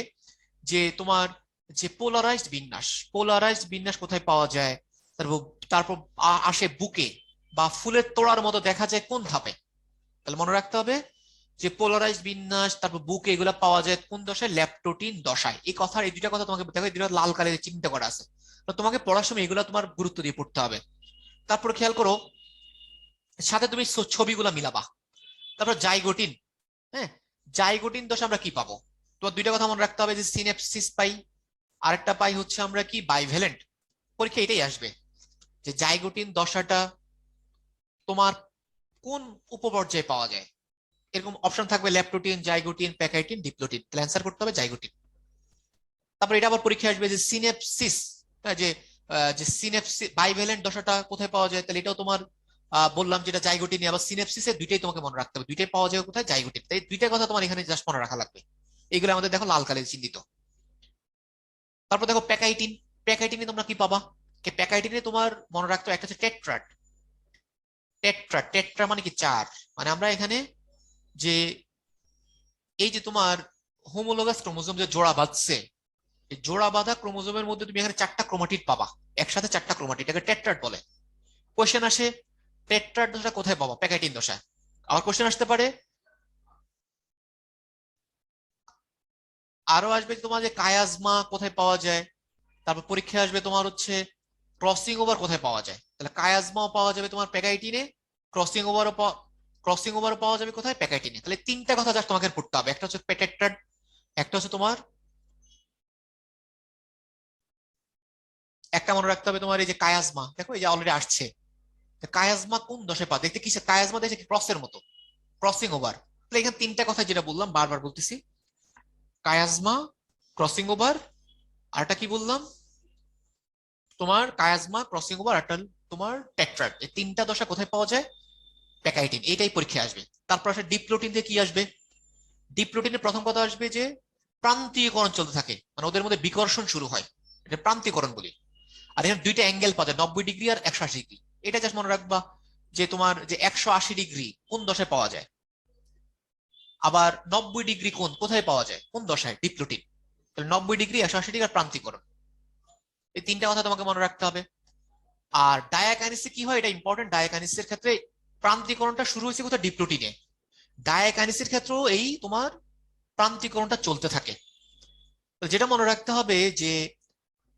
S1: যে তোমার যে পোলারাইজড বিন্যাস কোথায় পাওয়া যায়। তারপর তারপর আসে বুকে বা ফুলের তোড়ার মতো দেখা যায় কোন ধাপে। তাহলে মনে রাখতে হবে যে পোলারাইজড বিন্যাস, তারপর বুকে এগুলো পাওয়া যায় কোন দশায়? ল্যাপটোটিন দশায়। এই কথা, এই দুইটা কথা তোমাকে দেখো, এই দুইটা লাল কালারে চিন্তা করা আছে। তো তোমাকে পড়ার সময় এগুলো তোমার গুরুত্ব দিয়ে পড়তে হবে। তারপর খেয়াল করো, সাথে তুমি ছবিগুলো মিলাবা। তারপর জাইগোটিন, হ্যাঁ, জাইগোটিন দশা আমরা কি পাবো? তোমার দুইটা কথা মনে রাখতে হবে, যে সিনেপসিস পাই, আরেকটা পাই হচ্ছে আমরা কি? বাইভ্যালেন্ট। পরীক্ষা এটাই আসবে যে জাইগোটিন দশাটা তোমার কোন উপপর্যায়ে পাওয়া যায়। এরকম অপশন থাকবে, ল্যাপটোটিন, জাইগোটিন, প্যাকাইটিন, ডিপ্লোটিন। তাহলে অ্যান্সার করতে হবে জাইগোটিন। তারপর এটা আবার পরীক্ষা আসবে যে সিনেপসিস, যে যে সিনেপসিস বাইভ্যালেন্ট দশাটা কোথায় পাওয়া যায়। তাহলে এটাও তোমার বললাম যেটা জাইগোটিন, আবার সিনেপসিসে দুইটাই তোমাকে মনে রাখতে হবে, দুইটাই পাওয়া যায় কোথায়? জাইগোটিন। তাই দুইটা কথা তোমার এখানে জাস্ট মনে রাখা লাগবে। এগুলো আমাদের দেখো লাল কালে চিহ্নিত। তারপর দেখো প্যাকাইটিন। প্যাকাইটিনে তোমরা কি পাবা? প্যাকাইটিনে তোমার মনে রাখতে হবে একটা হচ্ছে টেট্রাট। টেট্রা, টেট্রা মানে কি? চার। মানে আমরা এখানে যে এই যে তোমার হোমোলোগাস ক্রোমোজোম যে জোড়া বাঁধছে, এই জোড়া বাঁধা ক্রোমোজোমের মধ্যে তুমি এখানে চারটা ক্রোমাটিড পাবা, একসাথে চারটা ক্রোমাটিড, এটাকে টেট্রাট বলে। কোয়েশ্চেন আসে, টেট্রাট দশা কোথায় পাবা? প্যাকাইটিন দশায়। আবার কোয়েশ্চেন আসতে পারে, আরো আসবে তোমার যে কায়াজমা কোথায় পাওয়া যায়। তারপর পরীক্ষা আসবে তোমার হচ্ছে ক্রসিং ওভার কোথায় পাওয়া যায়। তাহলে কায়াজমাও পাওয়া যাবে তোমার প্যাকাইটিনে, ক্রসিং ওভারও ক্রসিং ওভারও পাওয়া যাবে কোথায়? প্যাকাইটিনে। তাহলে তিনটা কথা জাস্ট তোমাকে পড়তে হবে, একটা হচ্ছে টেট্রাট, একটা হচ্ছে তোমার, একটা মনে রাখতে হবে তোমার এই যে কায়াজমা। দেখো এই যে অলরেডি আসছে, কায়াজমা কোন দশে পা? দেখতে কি কায়াজমা দেখছে ক্রসের মতো, ক্রসিং ওভার। তাহলে এখানে তিনটা কথা যেটা বললাম, বারবার বলতেছি, কায়াজমা, ক্রসিং ওভার, আরটা কি বললাম তোমার? কায়াজমা, ক্রসিং ওভার, আরটা তোমার টেট্রাট। এই তিনটা দশা কোথায় পাওয়া যায়? প্যাকাইটিন। এইটাই পরীক্ষায় আসবে। তারপর আসে ডিপ্লোটিন দিয়ে কি আসবে? ডিপ্লোটিনের প্রথম কথা আসবে যে প্রান্তীয়করণ চলতে থাকে, মানে ওদের মধ্যে বিকর্ষণ শুরু হয়, এটা প্রান্তীয়করণ বলি। আর এখানে দুইটা অ্যাঙ্গেল পাওয়া যায়, 90 ডিগ্রি আর 180 ডিগ্রি। এটা জাস্ট মনে রাখবা যে তোমার যে 180 ডিগ্রি কোন দশায় পাওয়া যায়, আবার 90 ডিগ্রি কোন কোথায় পাওয়া যায়, কোন দশায়? ডিপ্লোটিন। তাহলে 90 ডিগ্রি, 180 ডিগ্রি আর প্রান্তিকরণ, এই তিনটা কথা তোমাকে মনে রাখতে হবে। আর ডায়াকাইনেসিসে কি হয়, এটা ইম্পর্টেন্ট। ডায়াকাইনেসিসের ক্ষেত্রে প্রান্তিকরণটা শুরু হয়েছে কোথায়? ডিপ্লোটিনে। ডায়াকাইনেসিসের ক্ষেত্রেও এই তোমার প্রান্তিকরণটা চলতে থাকে। তো যেটা মনে রাখতে হবে যে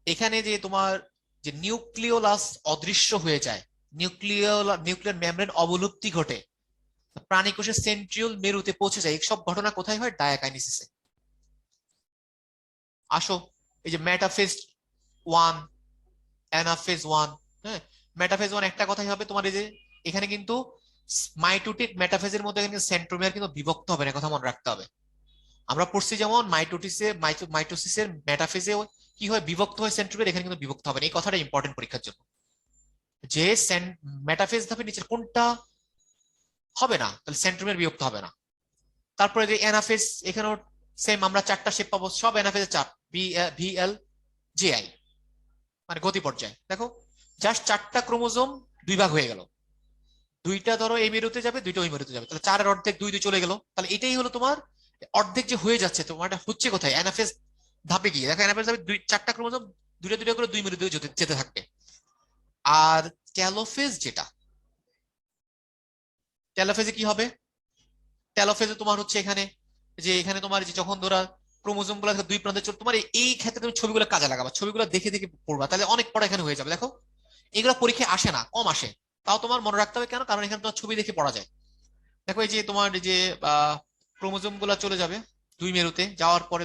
S1: এখানে যে তোমার যে নিউক্লিওলাস অদৃশ্য হয়ে যায়, নিউক্লিয়ার মেমব্রেন অবলুপ্তি ঘটে, প্রাণী কোষের সেন্ট্রিওল মেরুতে পৌঁছে যায়, এইসব ঘটনা কোথায় হয়? ডায়াকাইনেসিসে। আসো, এই যে মেটাফেজ ওয়ান, অ্যানাফেজ ওয়ান, হ্যাঁ, মেটাফেজ ওয়ান একটা কথাই হবে তোমার, এই যে এখানে কিন্তু মাইটোটিক মেটাফেজের মধ্যে এখানে সেন্ট্রোমিয়ার কিন্তু বিভক্ত হবে না, কথা মনে রাখতে হবে। আমরা পড়ছি যেমন মাইটোসিসের মেটাফেজে কি হয়? বিভক্ত হয় সেন্ট্রোমিয়ার, এখানে কিন্তু বিভক্ত হবে না। এই কথাটা ইম্পর্টেন্ট পরীক্ষার জন্য, যে মেটাফেজ ধাপে নিচের কোনটা হবে না, তাহলে সেন্ট্রোমিয়ার বিভক্ত হবে না। তারপরে যে অ্যানাফেজ, এখানেও সেম, আমরা চারটা শেপ পাবো, সব অ্যানাফেজের চাপ, VL JI, মানে গতি পর্যায়ে। দেখো জাস্ট চারটা ক্রোমোজোম দুই ভাগ হয়ে গেল, দুইটা ধরো এই মেরুতে যাবে, দুইটা ওই মেরুতে যাবে, তাহলে চারের অর্ধেক দুই দুই চলে গেল। তাহলে এটাই হলো তোমার অর্ধেক যে হয়ে যাচ্ছে, তোমার এটা হচ্ছে কোথায়? অ্যানাফেজ ধাপে গিয়ে। দেখো অ্যানাফেজ ধাপে দুই চারটা ক্রোমোজোম দুইটা দুইটা করে দুই মেরুতে যেতে থাকবে। আর টেলোফেজ যেটা, টেলোফেজে কি হবে? টেলোফেজে তোমার হচ্ছে এখানে, যে এখানে তোমার যে যখন ধরা ক্রোমোজোম গুলো দুই প্রান্তে চল, তোমার এই ক্ষেত্রে তুমি ছবিগুলো কাজে লাগাবা, ছবিগুলো দেখে দেখে পড়বা, তাহলে অনেক পড়া এখানে হয়ে যাবে। দেখো এগুলো পরীক্ষায় আসে না, কম আসে, তাও তোমার মনে রাখতে হবে। কেন? কারণ এখানে তোমার ছবি দেখে পড়া যায়। দেখো এই যে তোমার এই যে ক্রোমোজোম গুলা চলে যাবে দুই মেরুতে, যাওয়ার পরে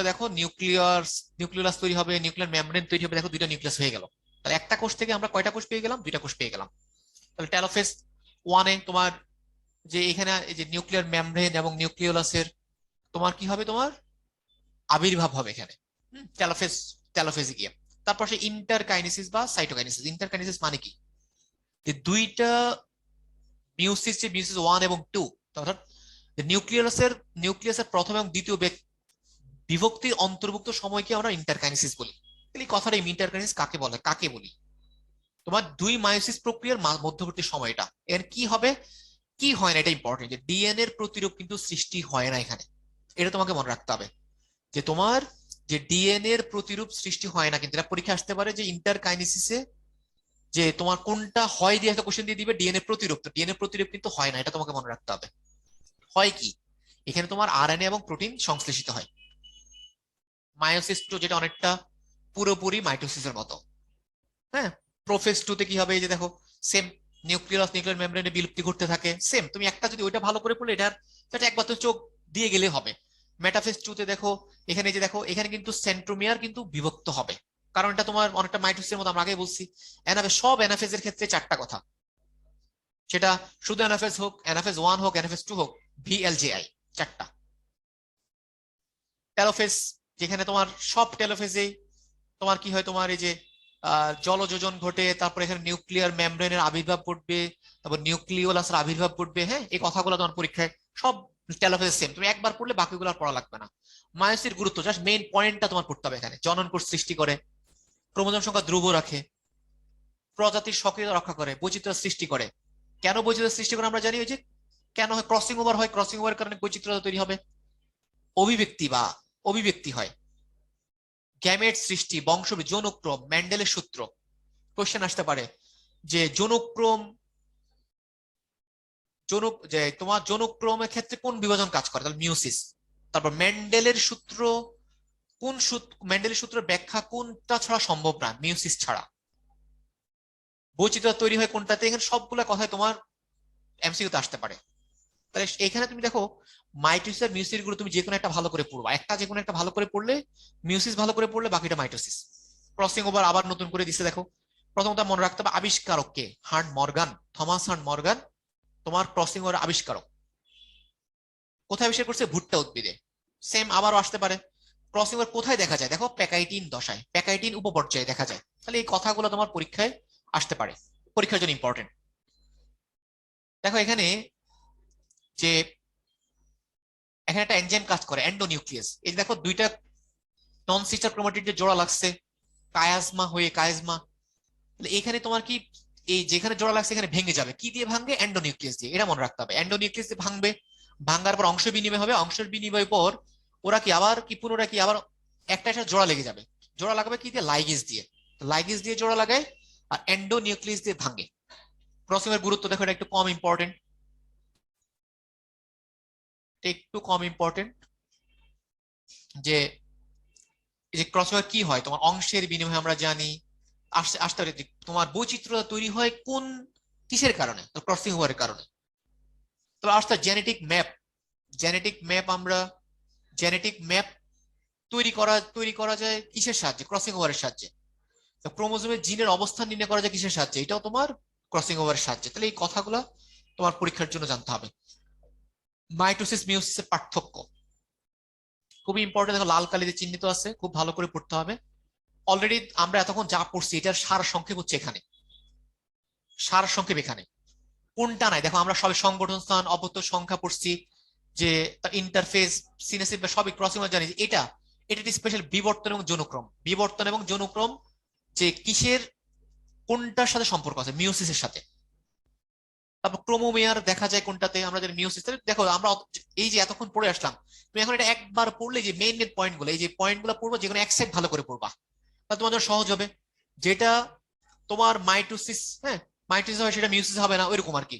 S1: দেখো, নিউক্লিয়াস তৈরি হবে, নিউক্লিয়ার মেমব্রেন তৈরি হবে। দেখো দুইটা নিউক্লিয়াস হয়ে গেল। তাহলে একটা কোষ থেকে আমরা কয়টা কোষ পেয়ে গেলাম? দুইটা কোষ পেয়ে গেলাম। তাহলে টেলোফেজ ওয়ানে তোমার যে এখানে এই যে নিউক্লিয়ার মেমব্রেন এবং নিউক্লিওলাসের তোমার কি হবে? তোমার আবির্ভাব হবে এখানে, টেলোফেজ, টেলোফেজে গিয়ে। তারপর সে ইন্টারকাইনেসিস বা সাইটোকাইনেসিস। ইন্টারকাইনেসিস মানে কি? যে দুইটা মিউসিস, যে মিউসিস ওয়ান এবং টু, অর্থাৎ নিউক্লিয়াসের প্রথম এবং দ্বিতীয় বিভক্তির অন্তর্ভুক্ত সময়কে আমরা ইন্টারকাইনেসিস বলি। এই কথাটা, ইন্টারকাইনেসিস কাকে বলে, কাকে বলি? তোমার দুই মায়োসিস প্রক্রিয়ার মধ্যবর্তী সময়টা। এর কি হবে, কি হয় না, এটা ইম্পর্টেন্ট। যে ডিএনএ এর প্রতিরূপ কিন্তু সৃষ্টি হয় না এখানে, এটা তোমাকে মনে রাখতে হবে। যে তোমার যে ডিএনএ এর প্রতিরূপ সৃষ্টি হয় না, কিন্তু এটা পরীক্ষা আসতে পারে যে ইন্টারকাইনেসিসে
S2: যে তোমার কোনটা হয় দিয়ে একটা কোশ্চেন দিয়ে দিবে ডিএনএ প্রতিরূপ, তো ডিএনএ প্রতিরূপ কিন্তু হয় না, এটা তোমাকে মনে রাখতে হবে। হয় কি, এখানে তোমার আরএনএ এবং প্রোটিন সংশ্লেষিত হয়। মায়োসিস টু যেটা অনেকটা পুরোপুরি মাইটোসিসের মতো। হ্যাঁ, প্রোফেজ টু তে কি হবে, এই যে দেখো সেম, নিউক্লিয়ার মেমব্রেনে বিলুপ্তি ঘটতে থাকে, সেম। তুমি একটা যদি ওইটা ভালো করে পড়লে এটার সেটা একবার তো চোখ দিয়ে গেলে হবে। মেটাফেজ টু তে দেখো, এখানে যে দেখো এখানে কিন্তু সেন্ট্রোমিয়ার কিন্তু বিভক্ত হবে, কারণ এটা তোমার অনেকটা মাইটোসিসের মতো, আমরা আগে বলছি। অ্যানাফেজ, সব অ্যানাফেজের ক্ষেত্রে চারটা কথা, সেটা শুধু অ্যানাফেজ হোক, অ্যানাফেজ ওয়ান হোক, অ্যানাফেজ টু হোক, ভিএলজেআই চারটা। টেলোফেজ, যেখানে তোমার সব টেলোফেজে তোমার কি হয়, তোমার এই যে জলযোজন ঘটে, তারপর এখানে নিউক্লিয়ার মেমব্রেনের আবির্ভাব ঘটবে, তারপর নিউক্লিওলাসের আবির্ভাব ঘটবে। হ্যাঁ, এই কথাগুলো তোমার পরীক্ষায় সব টেলোফেজ সেম, তুমি একবার পড়লে বাকিগুলো আর পড়া লাগবে না। মায়োসির গুরুত্ব জাস্ট মেইন পয়েন্টটা তোমার পড়তে হবে এখানে। জনন কোষ সৃষ্টি করে, ক্রোমোজোম সংখ্যা ধ্রুব রাখে, প্রজাতির সক্রিয়তা রক্ষা করে, বৈচিত্র্য সৃষ্টি করে। কেন বৈচিত্র্য সৃষ্টি করে আমরা জানি, ওই যে কেন হয়, ক্রসিং ওভার হয়, ক্রসিং ওভারের কারণে বৈচিত্র্যতা তৈরি হবে, অভিব্যক্তি হয়, গ্যামেট সৃষ্টি, বংশবৃদ্ধি, যৌনক্রম, ম্যান্ডেলের সূত্র। কোশ্চেন আসতে পারে যে যৌনক্রম, যে তোমার যৌনক্রমের ক্ষেত্রে কোন বিভাজন কাজ করে, তাহলে মিউসিস। তারপর ম্যান্ডেলের সূত্র, ম্যান্ডেলের সূত্রের ব্যাখ্যা কোনটা ছাড়া সম্ভব না, মিউসিস ছাড়া। বৈচিত্র্য তৈরি হয় কোনটাতে, এখানে সবগুলা কথাই তোমার এমসিকিউতে আসতে পারে। তাহলে এখানে তুমি দেখো মাইটোসিস আর মিউসিস গুলো তুমি যে কোনো একটা ভালো করে পড়বা, একটা যে কোনো একটা ভালো করে পড়লে, মিউসিস ভালো করে পড়লে বাকিটা মাইটোসিস। ক্রসিং ওভার আবার নতুন করে দিচ্ছে দেখো। প্রথমত মনে রাখতে হবে আবিষ্কারক কে, Hart Morgan, Thomas Hart Morgan তোমার ক্রসিং ওভার আবিষ্কারক। কোথায় আবিষ্কার করছে, ভুট্টা উদ্ভিদে। সেম আবারও আসতে পারে, ক্রসিং ওভার কোথায় দেখা যায়, দেখো প্যাকাইটিন দশায়, প্যাকাইটিন উপপর্যায়ে দেখা যায়। তাহলে এই কথাগুলো তোমার পরীক্ষায় আসতে পারে, পরীক্ষার জন্য ইম্পর্টেন্ট। দেখো এখানে যে এখানে একটা এনজাইম কাজ করে এন্ডোনিউক্লিয়াস, এই যে দেখো দুইটা নন সিস্টার ক্রোমাটিড যে জোড়া লাগছে, কায়াজমা হয়ে কায়াজমা, তাহলে এখানে তোমার কি, এই যেখানে জোড়া লাগছে এখানে ভেঙে যাবে, কি দিয়ে ভাঙবে, এন্ডোনিউক্লিয়াস দিয়ে, এটা মনে রাখতে হবে। এন্ডোনিউক্লিয়াস দিয়ে ভাঙবে, ভাঙার পর অংশ বিনিময় হবে, অংশের বিনিময় পর ওরা কি আবার কি পুনরায় কি আবার একটা একটা জোড়া লেগে যাবে। জোড়া লাগাবে কি দিয়ে, লাইগেজ দিয়ে, লাইগেজ দিয়ে জোড়া লাগায়, আর এন্ডোনিউক্লিয়াস দিয়ে ভাঙে। ক্রসিং এর গুরুত্ব দেখো, এটা একটু কম ইম্পর্টেন্ট, একটু কম ইম্পর্টেন্ট। যে এই যে ক্রসওভার কি হয়, তোমার অংশের বিনিময়ে আমরা জানি। আসতে আসতে তোমার বৈচিত্র্যতা তৈরি হয় কোন কিসের কারণে, তো ক্রসিং ওভারের কারণে। তো আসতে জেনেটিক ম্যাপ, জেনেটিক ম্যাপ আমরা, জেনেটিক ম্যাপ তৈরি করা যায় কিসের সাহায্যে, ক্রসিং ওভারের সাহায্যে। তো ক্রোমোজোমের জিনের অবস্থান নির্ণয় করা যায় কিসের সাহায্যে, এটাও তোমার ক্রসিং ওভারের সাহায্যে। তাহলে এই কথাগুলো তোমার পরীক্ষার জন্য জানতে হবে। মাইটোসিস মিওসিসের পার্থক্য খুবই ইম্পর্টেন্ট, দেখো লাল কালিতে চিহ্নিত আছে, খুব ভালো করে পড়তে হবে। অলরেডি আমরা এতক্ষণ যা পড়ছি এটার সার সংক্ষেপ হচ্ছে এখানে, সার সংক্ষেপ এখানে কোনটা নাই। দেখো আমরা সবই সংগঠন স্থান, অপত্য সংখ্যা পড়ছি, যে ইন্টারফেস, সিনেসিস বা সবই ক্রসিং জানি। এটা এটা স্পেশাল বিবর্তন এবং যৌনক্রম, বিবর্তন এবং যৌনক্রম যে কিসের কোনটার সাথে সম্পর্ক আছে, মিওসিসের সাথে। তারপর ক্রোমোমেয়ার দেখা যায় কোনটাতে, আমরা জানি মিওসিস। দেখো আমরা এই যে এতক্ষণ পড়ে আসলাম, তুমি এখন এটা একবার পড়লে যে মেইন মেইন পয়েন্ট গুলো, এই যে পয়েন্ট গুলো পড়বো, যেগুলো এক সাইড ভালো করে পড়বা, তাহলে তোমার জন্য সহজ হবে। যেটা তোমার মাইটোসিস, হ্যাঁ মাইটোসিস হয় সেটা মিউসিস হবে না, ওইরকম আর কি।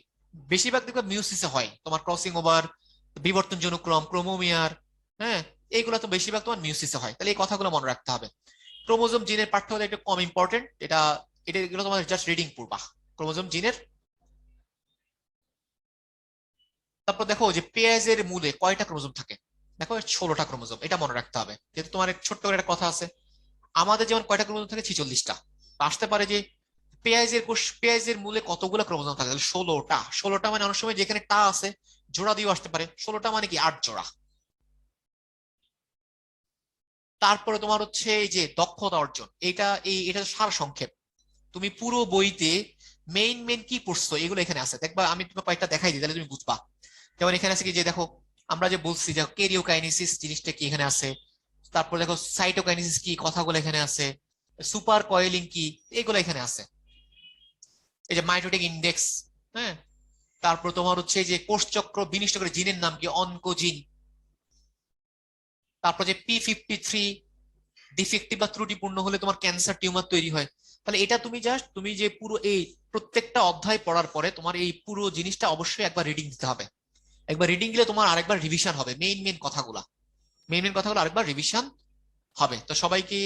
S2: বেশিরভাগ দেখবে মিউসিসে হয়, তোমার ক্রসিং ওভার, বিবর্তন জনুক্রম, ক্রোমোমিয়ার, হ্যাঁ এইগুলো তো বেশিরভাগ তোমার মিউসিসে হয়। তাহলে এই কথাগুলো মনে রাখতে হবে। ক্রোমোজোম জিনের পাঠ্য একটু কম ইম্পর্টেন্ট, এটা এটা এগুলো তোমার জাস্ট রিডিং পড়বা, ক্রোমোজোম জিনের। তারপর দেখো যে পেঁয়াজের মূলে কয়টা ক্রোমোজোম থাকে, দেখো 16টা ক্রোমোজোম, এটা মনে রাখতে হবে। যেহেতু তোমার এক ছোট্ট করে একটা কথা আছে, আমাদের যেমন কয়টা ক্রোমোজোম থাকে, 46টা। আসতে পারে যে পেঁয়াজের মূলে কতগুলো ক্রোমোজোম থাকে, 16টা। 16টা মানে অনেক সময় যেখানে টা আছে জোড়া দিয়েও আসতে পারে, 16টা মানে কি 8 জোড়া। তারপরে তোমার হচ্ছে এই যে দক্ষতা অর্জন, এটা সার সংক্ষেপ। তুমি পুরো বইতে মেইন মেইন কি পড়ছো এগুলো এখানে আছে, দেখবা আমি তোমাকে কয়েকটা দেখাই দিই, তাহলে তুমি বুঝবা। যেমন এখানে আছে কি, যে দেখো আমরা যে বলছি যে কেরিওকাইনেসিস জিনিসটা কি এখানে আছে। তারপর দেখো সাইটোকাইনেসিস কি, কথাগুলো এখানে আছে। সুপার কয়েলিং কি, এগুলো এখানে আছে। এই যে মাইটোটিক ইন্ডেক্স, হ্যাঁ। তারপর তোমার হচ্ছে যে কোষচক্র বিনিষ্ট করে জিনের নাম কি, অনকোজিন। তারপর যে P53 ডিফেক্টিভ বা ত্রুটিপূর্ণ হলে তোমার ক্যান্সার টিউমার তৈরি হয়। তাহলে এটা তুমি জাস্ট তুমি যে পুরো এই প্রত্যেকটা অধ্যায় পড়ার পরে তোমার এই পুরো জিনিসটা অবশ্যই একবার রিডিং দিতে হবে। একবার রিডিং দিলে তোমার আরেকবার রিভিশন হবে, মেইন মেইন কথাগুলো আরেকবার রিভিশন হবে। তো সবাইকে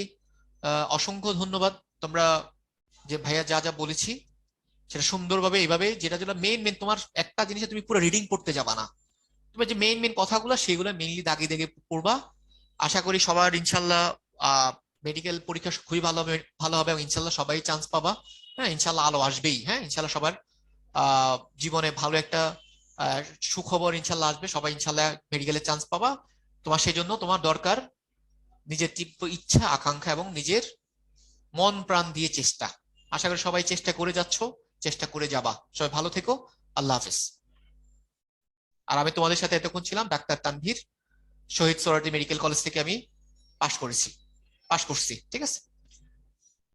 S2: অসংখ্য ধন্যবাদ। তোমরা যে ভাইয়া যা যা বলেছি সেটা সুন্দরভাবে এইভাবে, যেটা যেটা মেইন মেইন, তোমার একটা জিনিসে তুমি পুরো রিডিং পড়তে যাবা না, তুমি যে মেইন মেইন কথাগুলো সেগুলো মেইনলি দাগে দাগে পড়বা। আশা করি সবার ইনশাল্লাহ মেডিকেল পরীক্ষা খুবই ভালো হবে এবং ইনশাল্লাহ সবাই চান্স পাবা। হ্যাঁ ইনশাল্লাহ আলো আসবেই, হ্যাঁ ইনশাল্লাহ সবার জীবনে ভালো একটা আহ, সুখবর ইনশাল্লাহ আসবে, সবাই ইনশাল্লাহ মেডিকেলে চান্স পাবা। তোমার সেই জন্য তোমার দরকার নিজের তীব্র ইচ্ছা আকাঙ্ক্ষা এবং নিজের মন প্রাণ দিয়ে চেষ্টা। আশা করি সবাই চেষ্টা করে যাচ্ছ, চেষ্টা করে যাবা। সবাই ভালো থেকো। আল্লাহ হাফেজ। আর আমি তোমাদের সাথে এতক্ষণ ছিলাম doctor Tanvir, Shaheed Suhrawardy medical college থেকে আমি পাশ করছি। ঠিক আছে।